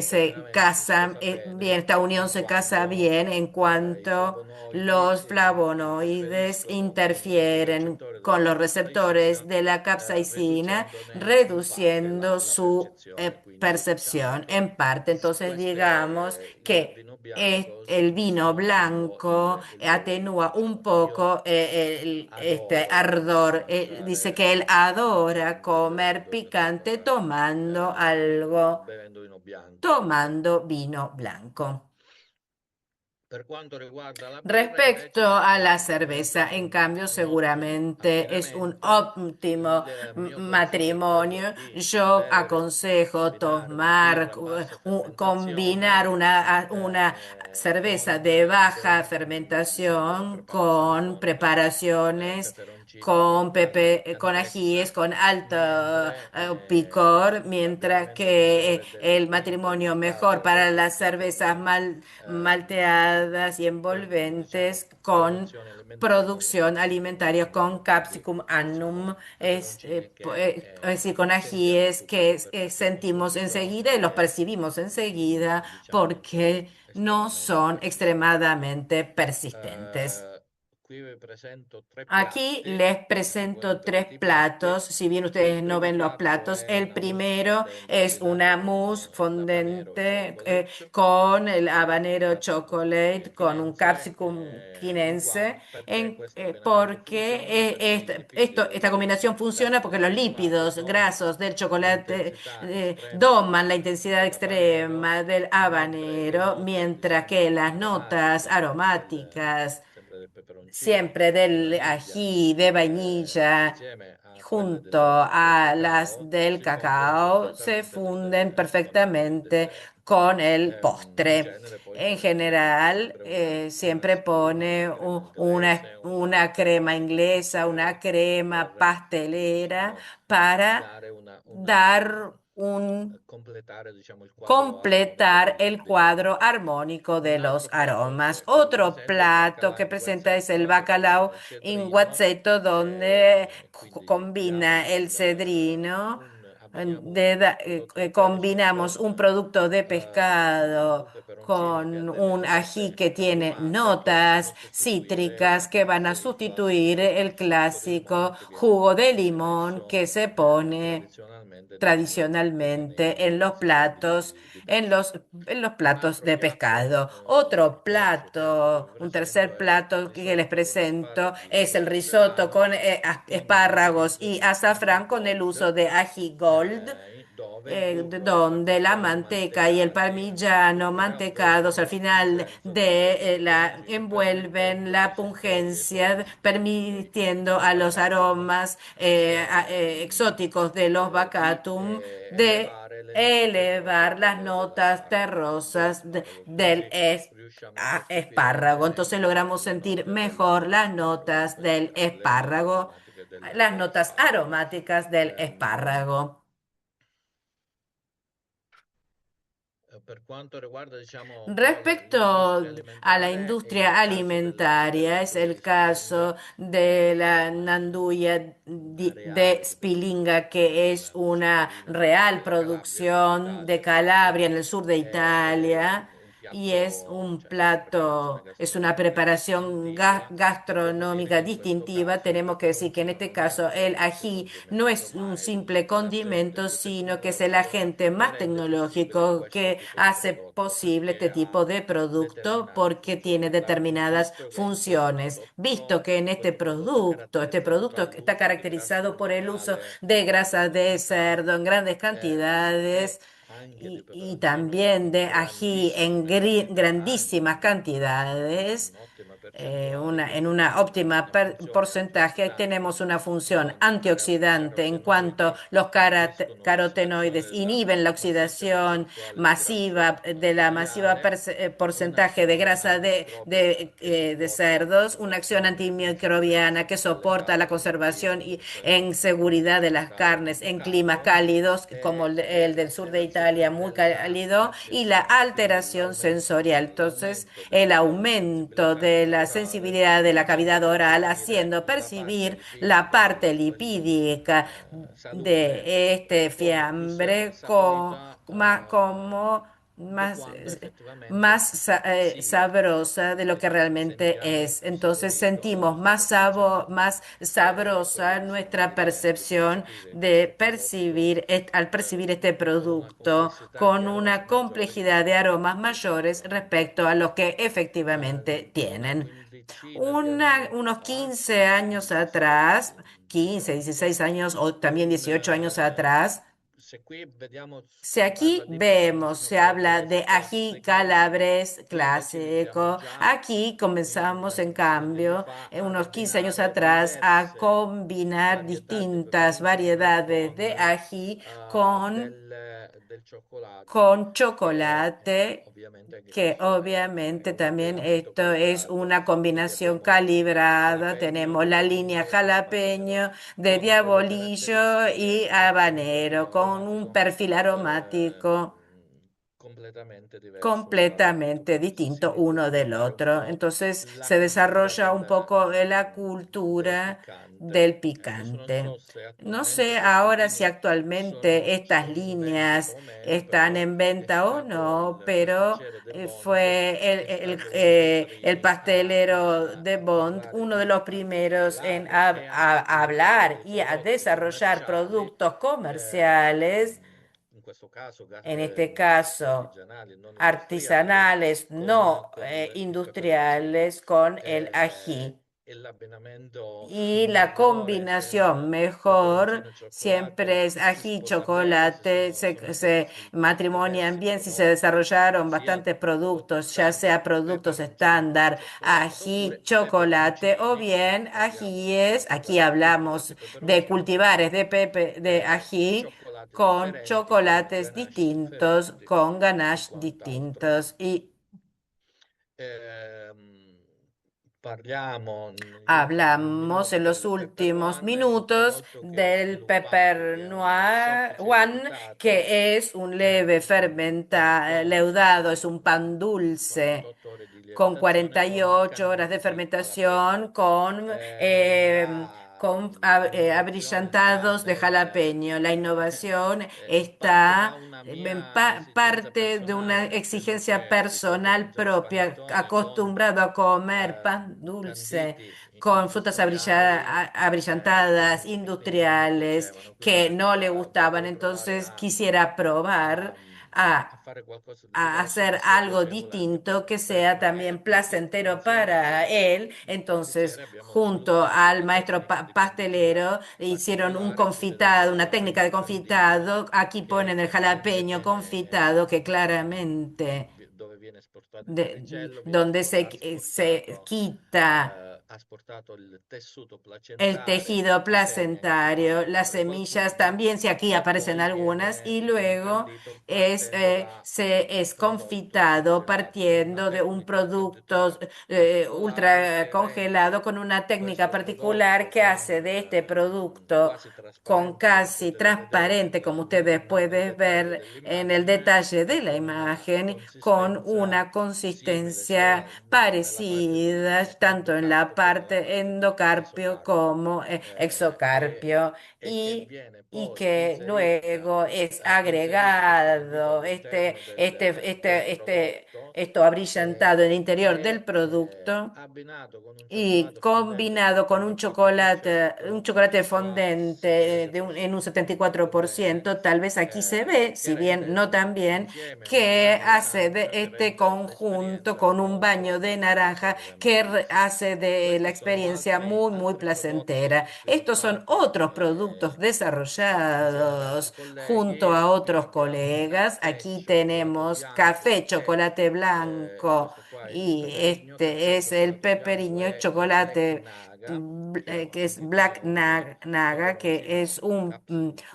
se casan bien, esta unión se casa bien en cuanto los flavonoides interfieren con los receptores de la capsaicina, reduciendo su percepción en parte. Entonces, digamos que el vino blanco atenúa un poco este ardor. Dice que él adora comer picante tomando vino blanco. Respecto a la cerveza, en cambio, seguramente es un óptimo matrimonio. Yo aconsejo combinar una cerveza de baja fermentación con preparaciones con ajíes, con alto picor, mientras que el matrimonio mejor para las cervezas malteadas y envolventes con producción alimentaria con Capsicum annum, es decir, con ajíes que sentimos enseguida y los percibimos enseguida porque no son extremadamente persistentes. Aquí les presento tres platos, si bien ustedes no ven los platos. El primero es una mousse fondente con el habanero chocolate, con un capsicum quinense, porque esta combinación funciona porque los lípidos grasos del chocolate doman la intensidad extrema del habanero, mientras que las notas aromáticas siempre del ají, de vainilla, junto a las del cacao, se funden perfectamente con el postre. En general, siempre pone una crema inglesa, una crema pastelera para dar completar el cuadro armónico de los aromas. Otro plato que presenta es el bacalao in guazzetto, donde combina el cedrino combinamos un producto de pescado con un ají que tiene notas cítricas que van a sustituir el clásico jugo de limón que se pone tradicionalmente en los platos, en los platos de pescado. Otro plato, un tercer plato que les presento es el risotto con espárragos y azafrán con el uso de ají gold, donde la manteca y el parmigiano mantecados al final de la envuelven la pungencia, permitiendo a los aromas exóticos de los bacatum de elevar las notas terrosas del espárrago. Entonces logramos sentir mejor las notas del espárrago, las notas aromáticas del espárrago. Per quanto riguarda, diciamo, un po' Respecto l'industria a la alimentare, è il industria caso alimentaria, es el caso de la nanduya de reale Spilinga, que es una real producción de Calabria en el sur de Italia. un Y es piatto, un cioè una preparazione plato, es una gastronomica preparación distintiva. gastronómica Ovviamente in questo distintiva. caso Tenemos que decir que en este caso el semplice ají no condimento, es un ma è simple un agente condimento, più sino que es el tecnologico agente che más rende fruibile tecnológico questo que tipo di hace prodotto, posible este perché tipo ha de producto determinate porque tiene funzioni. determinadas Visto che funciones. Visto que en este producto que está dall'uso di grassi caracterizado por el uso vegetale de grasa de vegetali, cerdo en grandes e cantidades anche di y peperoncino también de in ají en grandissime quantità, grandísimas cantidades, un'ottima percentuale en di una óptima una funzione porcentaje, antiossidanti, tenemos una función i antioxidante en cuanto carotenoidi los inibiscono l'ossidazione carotenoides della inhiben la maggior oxidación percentuale di grasso masiva de la masiva ciliare, una porcentaje de azione grasa antimicrobica che de supporta la cerdos, una acción conservazione in antimicrobiana que condizioni soporta la temperate in conservación clima y comunque en seguridad de las tropicale o carnes molto en climas caldo, cálidos como el e del sur de l'alterazione Italia, muy della cálido, y la percezione, quindi alteración sensorial. Entonces, l'aumento el della aumento sensibilità de la sensoriale sensibilidad de la facendo cavidad oral, percepire haciendo la parte percibir la lipidica parte di questa lipídica salute de este come più fiambre saporita como di más, quanto effettivamente sia. sabrosa de lo que realmente Sentiamo es. questo Entonces diritto sentimos di percezione más con sabrosa la nuestra sensibilità che si percepción descrive in de questo prodotto, percibir, al percibir este con una producto complessità di con aromi una maggiori complejidad de aromas mayores rispetto. respecto a los que efectivamente Una tienen. quindicina di anni Unos fa, 15 años atrás, 15 16 años o también un, 18 años atrás, se qui vediamo si si aquí parla di vemos, peperoncino se habla de calabrese ají classico, calabres qui utilizziamo clásico, già aquí comenzamos en quindici anni cambio, fa en ad unos 15 años abbinare atrás, a diverse combinar varietà di distintas peperoncino variedades de con ají con del cioccolato, con che chocolate, ovviamente anche que questo è obviamente un también abbinamento esto es calibrato. una Quindi combinación abbiamo calibrada. Tenemos jalapeño la línea e habanero jalapeño de con quelle diabolillo y caratteristiche e con un perfilo habanero, con un aromatico perfil aromático completamente diverso completamente dall'altro. distinto uno del Significa un otro. po' Entonces la se cultura desarrolla un poco la del cultura piccante. del Adesso non so picante. se No attualmente sé queste ahora si linee actualmente estas sono in vendita líneas o meno, están però en è venta o stato no, il pero pasticcere del Bond, fue è stato uno dei el primi pastelero de a Bond parlare uno de di los ají primeros en calabro e a anche hablar dei y a prodotti desarrollar commerciali, productos comerciales, in questo caso en este caso artigianali, non industriali, artesanales, no con il peperoncino. industriales, con el E, ají. e l'abbinamento Y la migliore è combinación sempre mejor peperoncino e cioccolato, siempre es si ají, sposa bene se chocolate, sono se matrimonian diversi bien si se prodotti, desarrollaron sia bastantes prodotti productos, ya standard sea come productos peperoncino e estándar, cioccolato ají, oppure chocolate o peperoncini, bien parliamo ajíes. Aquí per tutti questi hablamos de peperoncini, cultivares de de ají cioccolati con differenti, con chocolates ganache distintos, differenti con e ganache quant'altro. distintos. Y Ehm, parliamo negli hablamos en minuti los del Pepper últimos One, è un minutos prodotto che è del sviluppato Pepper via una Noir soffice One, lievitato, que es un leve con leudado, es un pan dulce 48 ore di con lievitazione, con 48 horas de cannocchi fermentación, jalapeño. con con abrillantados de jalapeño. La innovación está en parte de una exigencia personal propia, acostumbrado a comer pan dulce con frutas abrillantadas, industriales, que no le gustaban. Entonces quisiera probar a hacer algo distinto que sea también placentero para él. Entonces, junto al maestro pastelero, hicieron un confitado, una técnica de confitado. Aquí ponen el jalapeño confitado que claramente dove viene esportato il de- trigello, viene donde se quita ha esportato il tessuto el placentare, tejido i semi che possono placentario, las sembrare semillas qualcosa, también, si aquí e aparecen poi algunas, y viene luego candito partendo da es un prodotto confitado una partiendo de un tecnica producto particolare ultra che rende congelado con una técnica questo particular prodotto que hace de este producto quasi con trasparente, come casi potete vedere transparente, como ustedes nel pueden dettaglio ver en el dell'immagine, detalle e de la con una imagen, con consistenza una simile consistencia sia nella parte di parecida tanto en la endocarpio che nella parte parte di endocarpio esocarpio, como e, exocarpio e che y, viene y poi que inserita, luego es inserito candito agregado all'interno del prodotto, esto abrillantado en el interior del e producto abbinato con un y cioccolato fondente al combinado con un 74%, chocolate fa fondente en un bene, 74%, tal vez aquí se ve, che si bien rende no tan bien, insieme a un que bagno di hace de arancia, che este rende conjunto l'esperienza con un baño molto de molto naranja piacevole e que amorbidissima. hace de la Questi sono experiencia muy altri prodotti placentera. Estos son sviluppati otros productos insieme ad altri desarrollados junto colleghi. a Qui otros abbiamo colegas. caffè Aquí cioccolato tenemos café, bianco, che chocolate blanco questo qua è il y peperigno, caffè este es el cioccolato bianco peperiño e Black chocolate Naga, che è que un es Black tipo Naga, que es peperoncino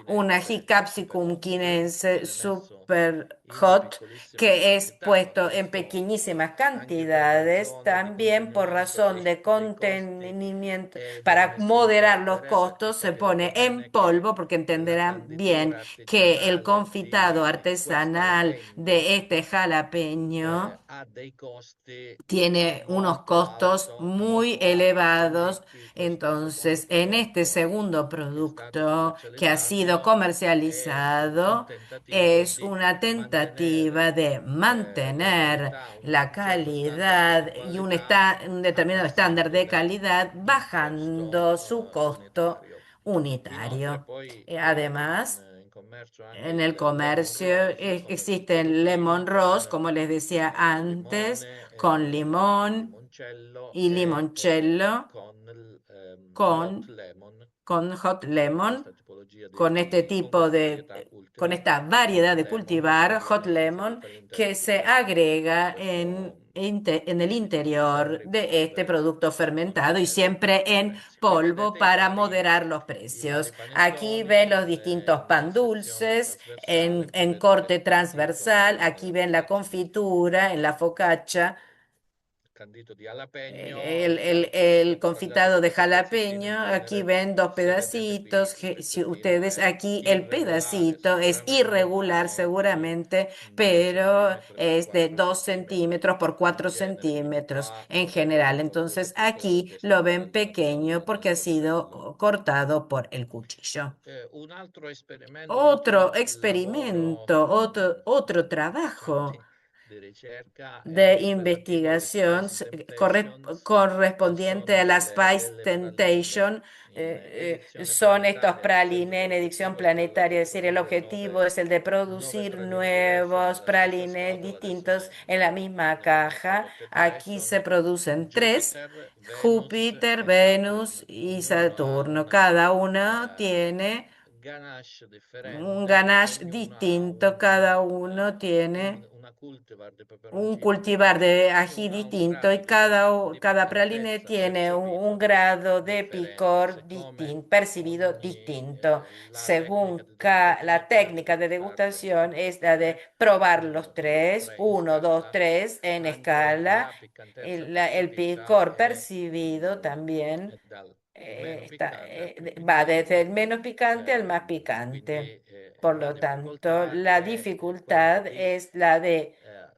un ají capsicum capsicum super hot, quinense viene messo super in hot, piccolissime que es quantità, ma puesto en questo pequeñísimas anche per cantidades, ragione di también por contenimento razón de dei costi, contenimiento, viene para messo in moderar los polvere, costos, perché se pone capirete en bene che polvo, porque la entenderán bien canditura que el artigianale confitado di questo artesanal jalapeno de este jalapeño ha dei costi tiene unos molto costos muy molto alti, elevados. quindi questo Entonces, secondo en este prodotto segundo che è stato producto que ha sido commercializzato è un comercializado, tentativo es di una tentativa mantenere de la mantener qualità, la un certo standard di calidad y qualità un a determinado estándar de passibile calidad, il costo bajando su costo unitario. Inoltre unitario. poi Además, in commercio anche en el il Lemon comercio Rose come existe dicevo el prima, lemon rose, con como les decía antes, limone, con limón limoncello y limoncello, con l'hot con, lemon, con hot con lemon, questa tipologia con este con tipo questa de, varietà con ultima esta variedad de lemon che cultivar, hot viene lemon, inserita all'interno que di se agrega questo en el interior sempre in de este polvere producto per fermentado y mantenere siempre i en prezzi. Qui polvo vedete para moderar los i vari precios. Aquí ven panettoni los distintos in pan sezione dulces trasversale, qui en vedete corte il transversal. Aquí ven la confitura en la focaccia, candito di jalapeno, el sfregiato confitado con de questi pezzettini in jalapeño. Aquí genere. ven dos Se vedete qui pedacitos. il Si pezzettino ustedes è aquí el irregolare pedacito es sicuramente, irregular ma è di seguramente, 2 pero centimetri per es de 4 2 centimetri centímetros por in 4 genere, quindi centímetros qua en vedete general. l'ho voluto Entonces piccolo aquí perché lo sono ven pequeño tagliato porque ha nel coltello. sido cortado por el cuchillo. Un altro esperimento, un Otro altro lavoro experimento, otro diciamo trabajo di ricerca de è relativo alle investigación Spicy Temptations, che correspondiente a sono la Spice delle praline Temptation. in edizione Son estos planetaria. pralines en edición L'obiettivo è quello planetaria, di es decir, el produrre objetivo es el de nove producir praline diverse nuevos nella stessa pralines scatola, adesso distintos ne, en la misma ne abbiamo caja. prodotte tre, Aquí se sono producen tres: Jupiter, Venus Júpiter, e Saturn. Venus y Ognuno ha Saturno. un Cada uno eh, tiene ganache un differente, ganache ognuno ha distinto, cada uno tiene una cultivar di un peperoncino cultivar diversa, de ají ognuno ha un distinto y grado di cada praline piccantezza tiene un percepito grado de differente, picor siccome percibido ogni distinto. la tecnica Según di degustazione la parte, técnica de degustación es la de probar los 1, 2, tres, 3 in 1, 2, scala, 3 en anche escala. la piccantezza El percepita picor percibido è también dal meno piccante al più va desde el piccante, menos picante al más quindi picante. Por la lo tanto, difficoltà la è quella dificultad di es la de eh,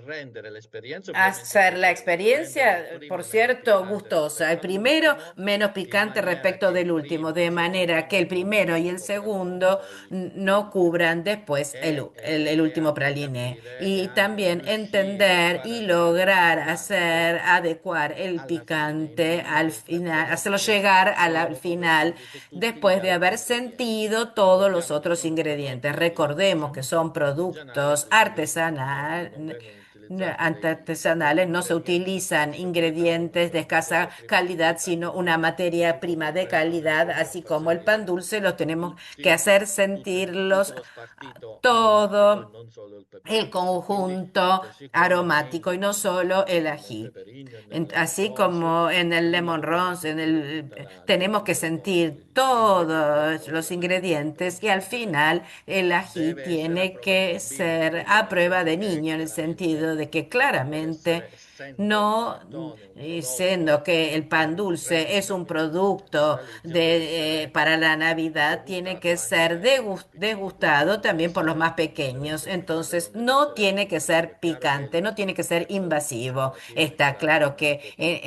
rendere l'esperienza ovviamente hacer la rendere il experiencia, por primo meno cierto, piccante gustosa. rispetto El primero all'ultimo, menos in picante maniera respecto che il del último, primo e de il manera que secondo el non primero y el coprano segundo poi il no primo. cubran después el E último anche praliné. capire e Y anche también riuscire a entender far y arrivare il lograr piccante hacer adecuar el alla fine, in picante maniera al che il final, hacerlo precedente llegar al dopo aver final sentito tutti gli después de altri haber ingredienti. sentido todos los Ricordiamo che otros sono ingredientes. prodotti, Recordemos que son artigianali, productos quindi non artesanales, vengono utilizzati degli artesanales, no se ingredienti di utilizan bassa qualità, ma ingredientes de una escasa materia prima di calidad, qualità, sino quindi una materia si può prima de comprendere calidad, che per así far como el pan salire dulce, lo tenemos que tutti, hacer tutto sentirlos lo spartito aromatico e todo non solo il el peperoncino. E quindi conjunto così come aromático y no solo el nel ají. peperino e nel lemon Así rose, como en el lui lemon deve rose, sentire tutta tenemos que sentir gli ingredienti e todos poi los ovviamente il ingredientes y al peperoncino final el ají deve essere a tiene prova di que bambino, quindi ser a deve prueba de sentire niño en el chiaramente sentido de que deve claramente essere, essendo un no, panettone, un siendo prodotto que el pan per dulce es un rendere producto natalizio, deve essere para la Navidad, tiene degustato que anche ser dai più piccini, quindi degustado también por los más non deve pequeños. essere piccante, Entonces, non deve no essere tiene acido, que perché ser è chiaro che picante, no tiene que ser il invasivo. gelatino Está claro picante que può far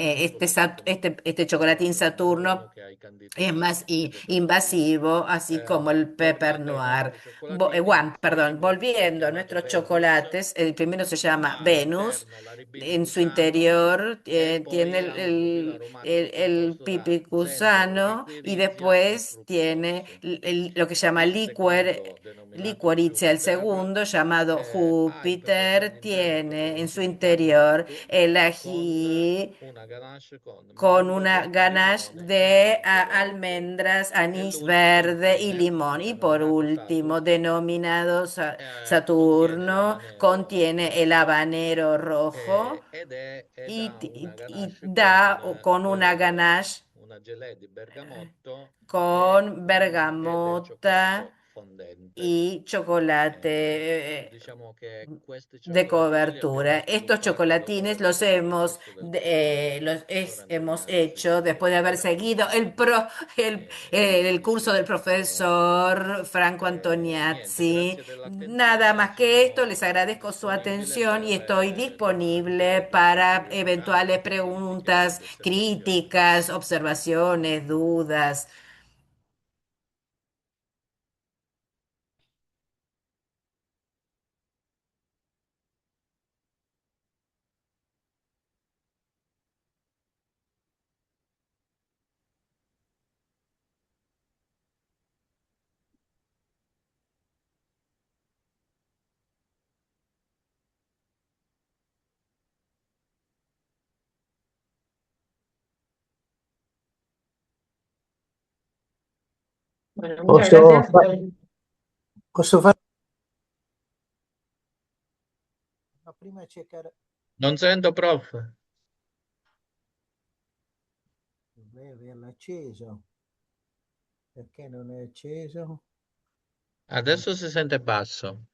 este, soprattutto este chocolatín male, ma non Saturno quello che hai candito es tu, más capito Francesco? invasivo, así como el pepper Tornando ai noir. nostri cioccolatini, il Perdón, primo è volviendo a chiamato nuestros Venus, chocolates, el primero se llama ha Venus, all'interno la ribina en su gusano interior e tiene poi ha un profilo aromatico el composto da pipi zenzero, gusano y liquirizia e después frutti tiene rossi. lo que se llama Il secondo, denominato liquoricia, el Jupiter, segundo llamado ha il peperoncino Júpiter, interno, il tiene en su peperoncino interior candito, el con ají una ganache con con una mandorle, ganache limone e de anise verde. almendras, E anís verde y l'ultimo, limón. Y por denominato último, Saturn, denominado contiene Saturno, l'habanero contiene el habanero rojo ed ha una y ganache da con una ganache una gelée di bergamotto con e del cioccolato bergamota fondente. y chocolate Diciamo che questi de cioccolatini li abbiamo cobertura. Estos sviluppati dopo chocolatines aver fatto il corso del los hemos hecho Rendersi después de haber seguido el curso del profesor Franco E niente, Antoniazzi. grazie Nada dell'attenzione, más que esto, les sono agradezco su disponibile atención y estoy per domande disponible e per para curiosità, eventuales anche critiche preguntas, ed osservazioni. críticas, observaciones, dudas. Bueno, muchas Posso, gracias. posso fare ma prima cercare. Non sento, prof. Dovrei averlo acceso. Perché non è acceso? Adesso si sente basso.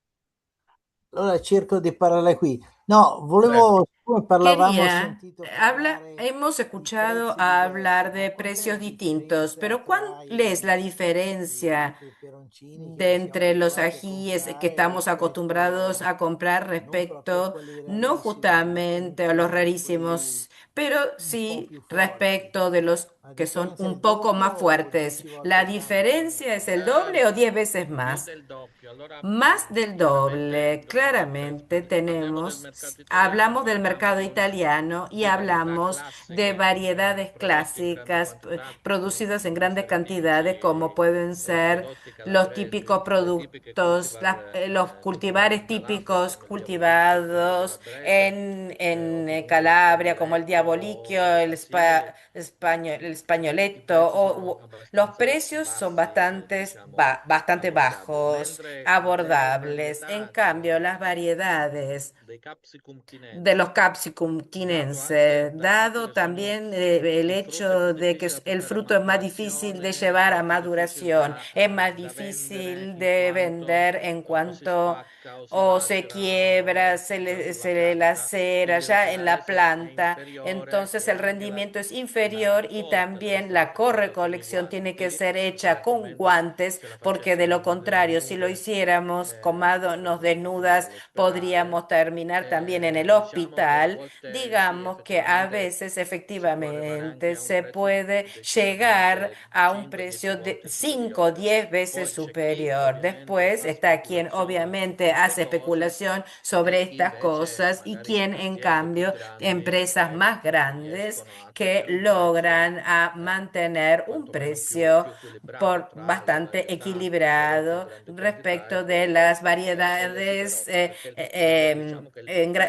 Allora cerco di parlare qui. No, Prego. volevo, siccome parlavamo, ho Quería, sentito parlare hemos di escuchado prezzi diversi, hablar ma de quant'è la precios distintos, differenza pero ¿cuál tra es la i diferencia peperoncini che de siamo entre los abituati a ajíes que comprare estamos acostumbrados rispetto, a comprar non proprio respecto, quelli no rarissimi, ma justamente a los comunque quelli rarísimos, pero un po' sí più forti? respecto de los La que son differenza è il un poco doppio más o fuertes? 10 ¿La volte tanto? diferencia es el doble o 10 veces Più más? del doppio. Allora, Más del chiaramente doble, dobbiamo claramente parliamo del tenemos, mercato italiano, hablamos del parliamo mercado italiano y di varietà hablamos de classiche, variedades prodotti in grandi clásicas quantità, producidas en come grandes essere cantidades, como tipici pueden ser prodotti los calabresi, típicos le tipiche productos, los coltivate in cultivares Calabria, típicos come il diavolicchio, quello cultivados calabrese, o en comunque il Calabria, como el spagnoletto diavolicchio, o i fusilli. el I españoletto, prezzi sono los abbastanza precios son bassi, diciamo bastante abbordabili, bajos, mentre delle abordables. En varietà cambio, las variedades dei capsicum de los chinense, capsicum dato anche quinense, dal fatto dado che sono también el il frutto è più hecho de que difficile da el portare a fruto es más difícil de maturazione, llevar è a più difficile maduración, da, es más da vendere difícil in de quanto vender en o si cuanto spacca o si o se lacera quiebra, o se le sulla lacera pianta. ya Quindi en la l'oceanese è planta. entonces el rendimiento es inferior y también la correcolección tiene que ser hecha con guantes, porque de lo contrario, si lo hiciéramos con manos desnudas, podríamos terminar también en el hospital. Digamos que a veces efectivamente se puede llegar a un precio de 5 o 10 veces superior. Después está quien obviamente hace especulación sobre estas cosas y quien en cambio, empresas más grandes que logran mantener un precio bastante equilibrado respecto de las variedades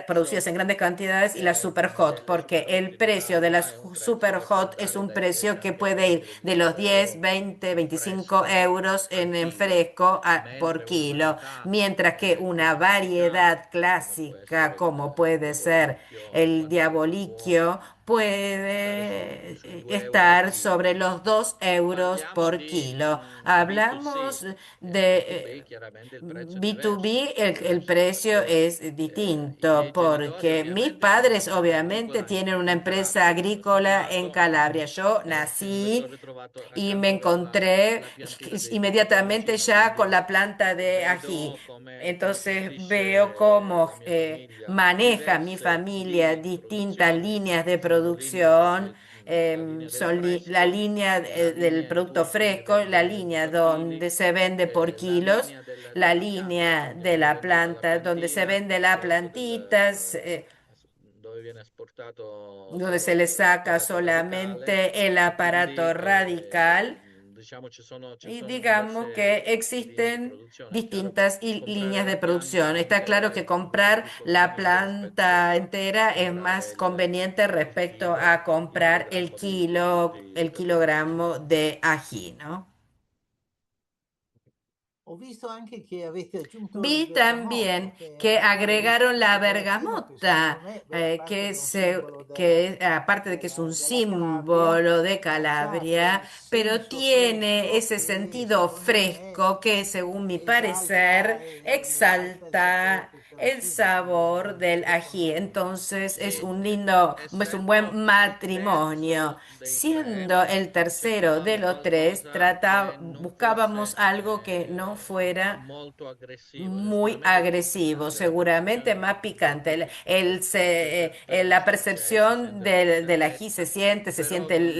producidas en grandes cantidades y las super hot, porque el precio de las super hot es un precio que puede ir de los 10, 20, 25 euros en fresco por kilo, mientras que una variedad clásica como puede ser el diabolicchio puede estar sobre los 2 euros por kilo. Hablamos de B2B, el precio es distinto porque mis padres obviamente tienen una empresa agrícola en Calabria. Yo nací y me encontré inmediatamente ya con la planta de ají. Entonces veo cómo maneja mi familia distintas líneas de producción. La línea del producto fresco, la línea donde se vende por kilos, la línea de la planta donde se vende la plantitas, donde se le saca solamente el aparato radical. Y digamos que existen distintas líneas de producción. Está claro que comprar la planta entera es más conveniente respecto a comprar el kilogramo de ají, ¿no? Ho visto anche che avete aggiunto il Vi también bergamotto, che que è una agregaron la preparazione che secondo bergamota, me, beh, a parte che è un simbolo aparte de que es un della Calabria, símbolo de sa Calabria, quel pero senso tiene fresco ese che sentido secondo me fresco que, según mi esalta, parecer, esalta il sapore exalta tutto el l'ají, quindi sabor del secondo ají. me Entonces es Sì, un lindo, es un essendo buen il matrimonio. terzo dei tre, Siendo el tercero de cercavamo los tres, qualcosa che non buscábamos fosse algo que no fuera molto aggressivo. muy Naturalmente la agresivo, percezione della seguramente preparazione más picante. La si percepción sente la del ají pesantezza, se però siente con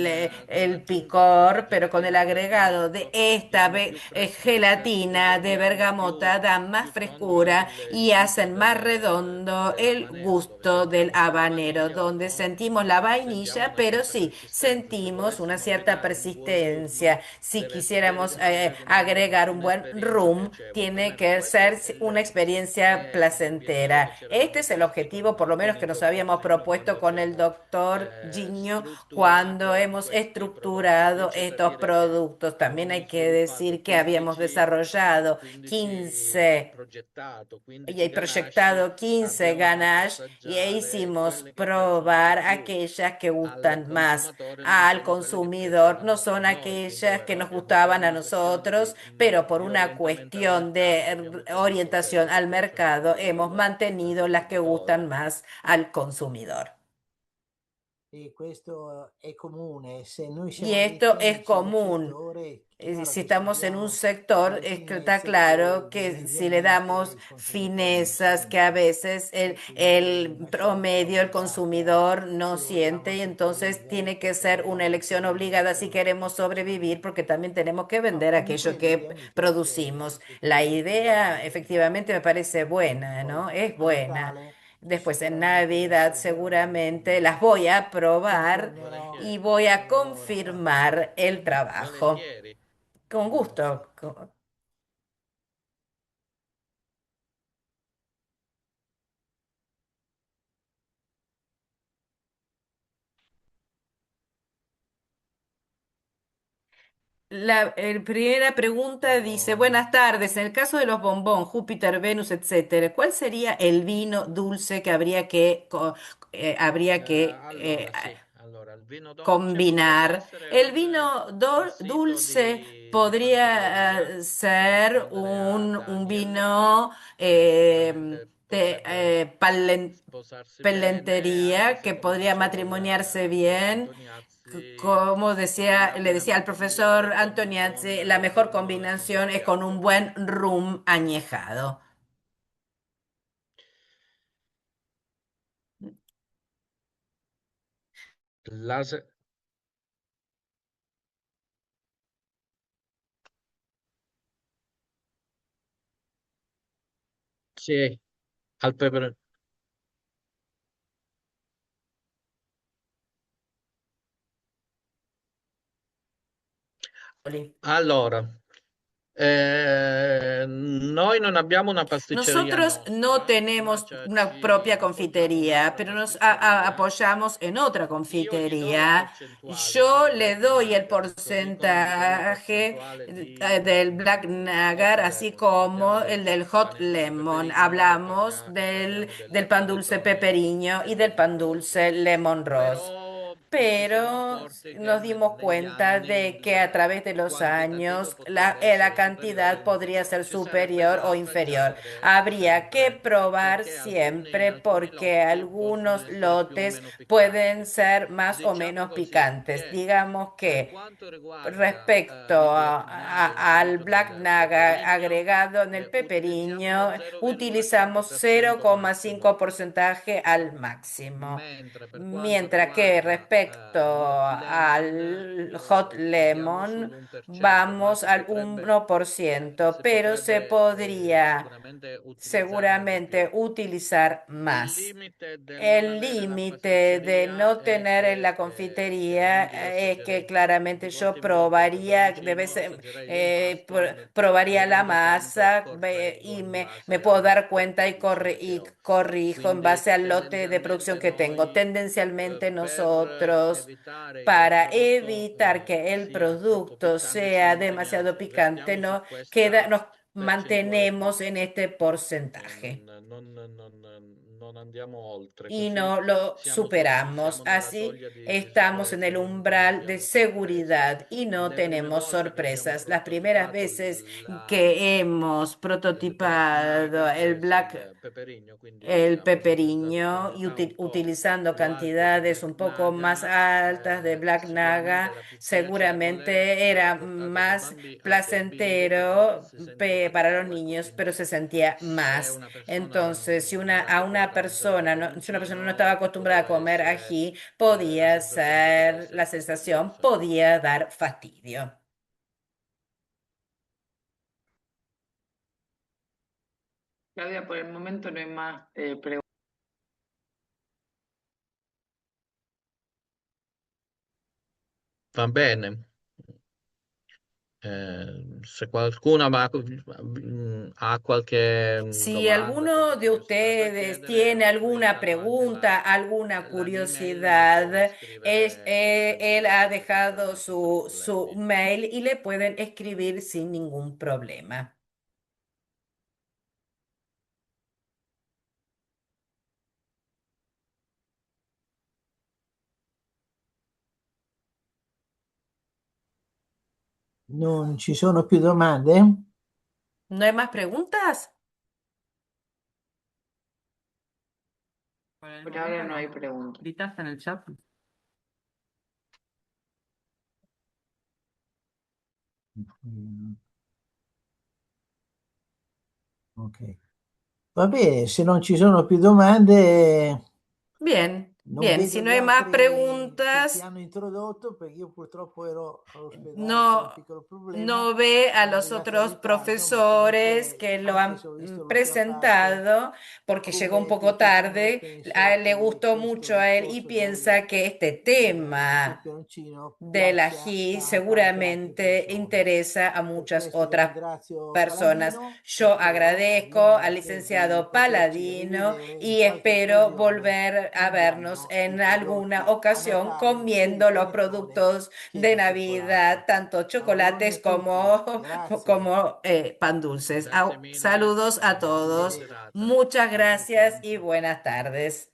el l'aggiunta di questa picor, pero con el gelatina di agregado de bergamotto esta diamo più freschezza, gelatina de diamo bergamota dan más più tono frescura al y gusto hacen más redondo el dell'habanero, dove gusto del sentiamo più la habanero, vaniglia, donde dopo sentimos la sentiamo vainilla, una pero certa sí, persistenza. Se sentimos una volessimo cierta abbinare un buon rum, persistencia. Si deve essere quisiéramos veramente agregar un buen un'esperienza rum, piacevole. tiene que Può essere ser bella una experiencia e piacevole. placentera. Este C'erano es el questi objetivo, por lo menos que nos habíamos controfrutticino propuesto quando con el abbiamo doctor Gigno cuando strutturato hemos questi prodotti. estructurado Qui c'è da estos dire che productos. También abbiamo hay que sviluppato decir que habíamos desarrollado 15 15 progettato, y 15 he ganache. proyectado 15 Abbiamo fatto ganache y assaggiare hicimos quelle che piacciono di probar più aquellas que al gustan más consumatore, non al sono quelle che consumidor, no piacevano a son noi. Quindi aquellas que allora nos abbiamo gustaban fatto a una questione nosotros, pero por di una orientamento al cuestión mercato, de abbiamo preso orientación quelle che al piacciono di mercado, più hemos al mantenido las que consumatore. gustan más al consumidor. e questo è comune. Se noi Y siamo dei esto es chimici del común. settore, è chiaro Si che estamos en un seguiamo sector, le es que está finezze che claro que si le indubbiamente damos il consumatore non finezas que a sente. veces E quindi el una scelta promedio, el obbligata consumidor no se vogliamo siente y entonces tiene sopravvivere, que se ser una vogliamo elección mantenere il obligada si prodotto che queremos facciamo. sobrevivir porque también tenemos que No, vender aquello comunque que l'idea mi piace, producimos. mi La piace idea molto, efectivamente me parece buena, poi ¿no? Es a buena. Natale Después en sicuramente le Navidad assaggerò e seguramente quindi las voy a probar confermerò y voy a le loro. confirmar el trabajo. Volentieri. Con gusto. La primera pregunta dice, buenas tardes, en el caso de los bombón, Júpiter, Venus, etcétera, ¿cuál sería el vino dulce que habría que Allora, sì, allora il vino dolce potrebbe combinar? essere El un vino passito dulce di podría Santa Elena, che ser corrisponde a un Daniel, vino che sicuramente de sposarsi bene, anche pelentería se que come podría diceva matrimoniarse bien. Antoniazzi, Como decía, le decía al l'abbinamento profesor migliore Antoniazzi, la mejor con combinación es con un Cinque buen rum añejado. La sì, al pepe allora, noi non abbiamo una pasticceria Nosotros no nostra, ma tenemos una ci propia appoggiamo a confitería, un'altra pero nos pasticceria. apoyamos en otra Io gli do la confitería. percentuale Yo del le Black doy el Nagar, fornisco la porcentaje percentuale del di Black Hot Nagar, así Lemon. Parliamo como del el del Hot pane dulce Lemon. peperigno, Hablamos parliamo del del pan dulce panettone peperiño e y del del pan rossi. dulce lemon rose. Però ci siamo Pero accorti che nos dimos negli cuenta anni de que a través de il los quantitativo años potrebbe la essere superiore cantidad podría all'inferiore. ser Ci sarebbe superior o da inferior. tagliare Habría que sempre probar perché siempre alcuni porque lotti possono algunos essere più o lotes meno pueden piccanti. ser más o Diciamo menos così picantes. che Digamos per que quanto riguarda respecto il Black Naga al inserito Black nel Naga peperigno, agregado en el utilizziamo lo peperiño, utilizamos 0,5% massimo. 0,5 porcentaje al máximo. Mentre per quanto Mientras que riguarda respecto l'hot lemon, al Hot andiamo Lemon, sull'1%, ma vamos si al potrebbe, 1%, si pero se potrebbe podría sicuramente utilizzarne di più. seguramente utilizar Il más. limite del non El avere la límite de pasticceria no è tener en che la chiaramente confitería io es que assaggerei claramente di yo volta in volta il probaría, peperoncino, assaggerei l'impasto, probaría la avendo tempo masa correggo y in me base puedo alla dar cuenta produzione che y ho. corrijo en Quindi base al lote de producción tendenzialmente que tengo. noi Tendencialmente per nosotros, evitare che il para prodotto evitar que el sia troppo producto piccante ci sea demasiado picante, restiamo su no queda, questa nos percentuale qui. mantenemos en este porcentaje Non andiamo oltre, y così no lo siamo superamos. nella Así soglia di estamos en sicurezza, el non umbral de abbiamo sorprese. seguridad y no Le prime tenemos volte che abbiamo sorpresas. Las primeras prototipato veces que hemos il Black prototipado Naga, el il peperigno, quindi el diciamo sempre state peperiño y quantità un po' utilizando più alte di cantidades Black un poco más Naga, altas de Black sicuramente Naga, era più piacevole seguramente era portarlo más ai bambini perché placentero si sentiva di para los più, ecco, niños, pero quindi se sentía se más. una persona Entonces, si non era a una abituata al persona, si una persona no estaba peperoncino, acostumbrada a poteva comer essere, ají, la podía sensazione poteva ser, essere la sensación fastidiosa. podía dar fastidio. Claudia, por el momento no hay más preguntas. Va bene. Se qualcuno ha qualche Si domanda, qualche alguno de curiosità da ustedes chiedere, tiene alguna utilizzano anche pregunta, alguna l'email, me la può curiosidad, scrivere él ha senza dejado senza su problemi. mail y le pueden escribir sin ningún problema. Non ci sono più domande? ¿No hay más preguntas? Por ahora no hay preguntas. Ahorita está en el chat. Mm, ok. Va bene, se non ci sono più domande, Bien, non bien. vedo Si no gli hay más altri che ti preguntas, hanno introdotto perché io purtroppo ero all'ospedale per un no, piccolo problema, no ve a sono los arrivato in otros ritardo, ma profesores comunque que lo anche han se ho visto lo che ha fatto, presentado porque llegó un come è poco piaciuto a me, tarde. A penso él le che gustó questo mucho a él y discorso piensa que este tema peperoncino del piaccia ají a tante altre seguramente persone. interesa a Per muchas questo io otras ringrazio personas. Paladino e Yo spero agradezco al ovviamente di licenciado poterci Paladino rivedere in y qualche espero occasione volver a vernos mangiando i en alguna prodotti a ocasión Natale sia di comiendo los panettone productos che de di Navidad, cioccolato. tanto Auguroni a chocolates tutti, como, grazie, como pan dulces. Grazie mille Saludos a e buona todos. arrivederci. serata. Muchas gracias y Altrettanto. buenas tardes.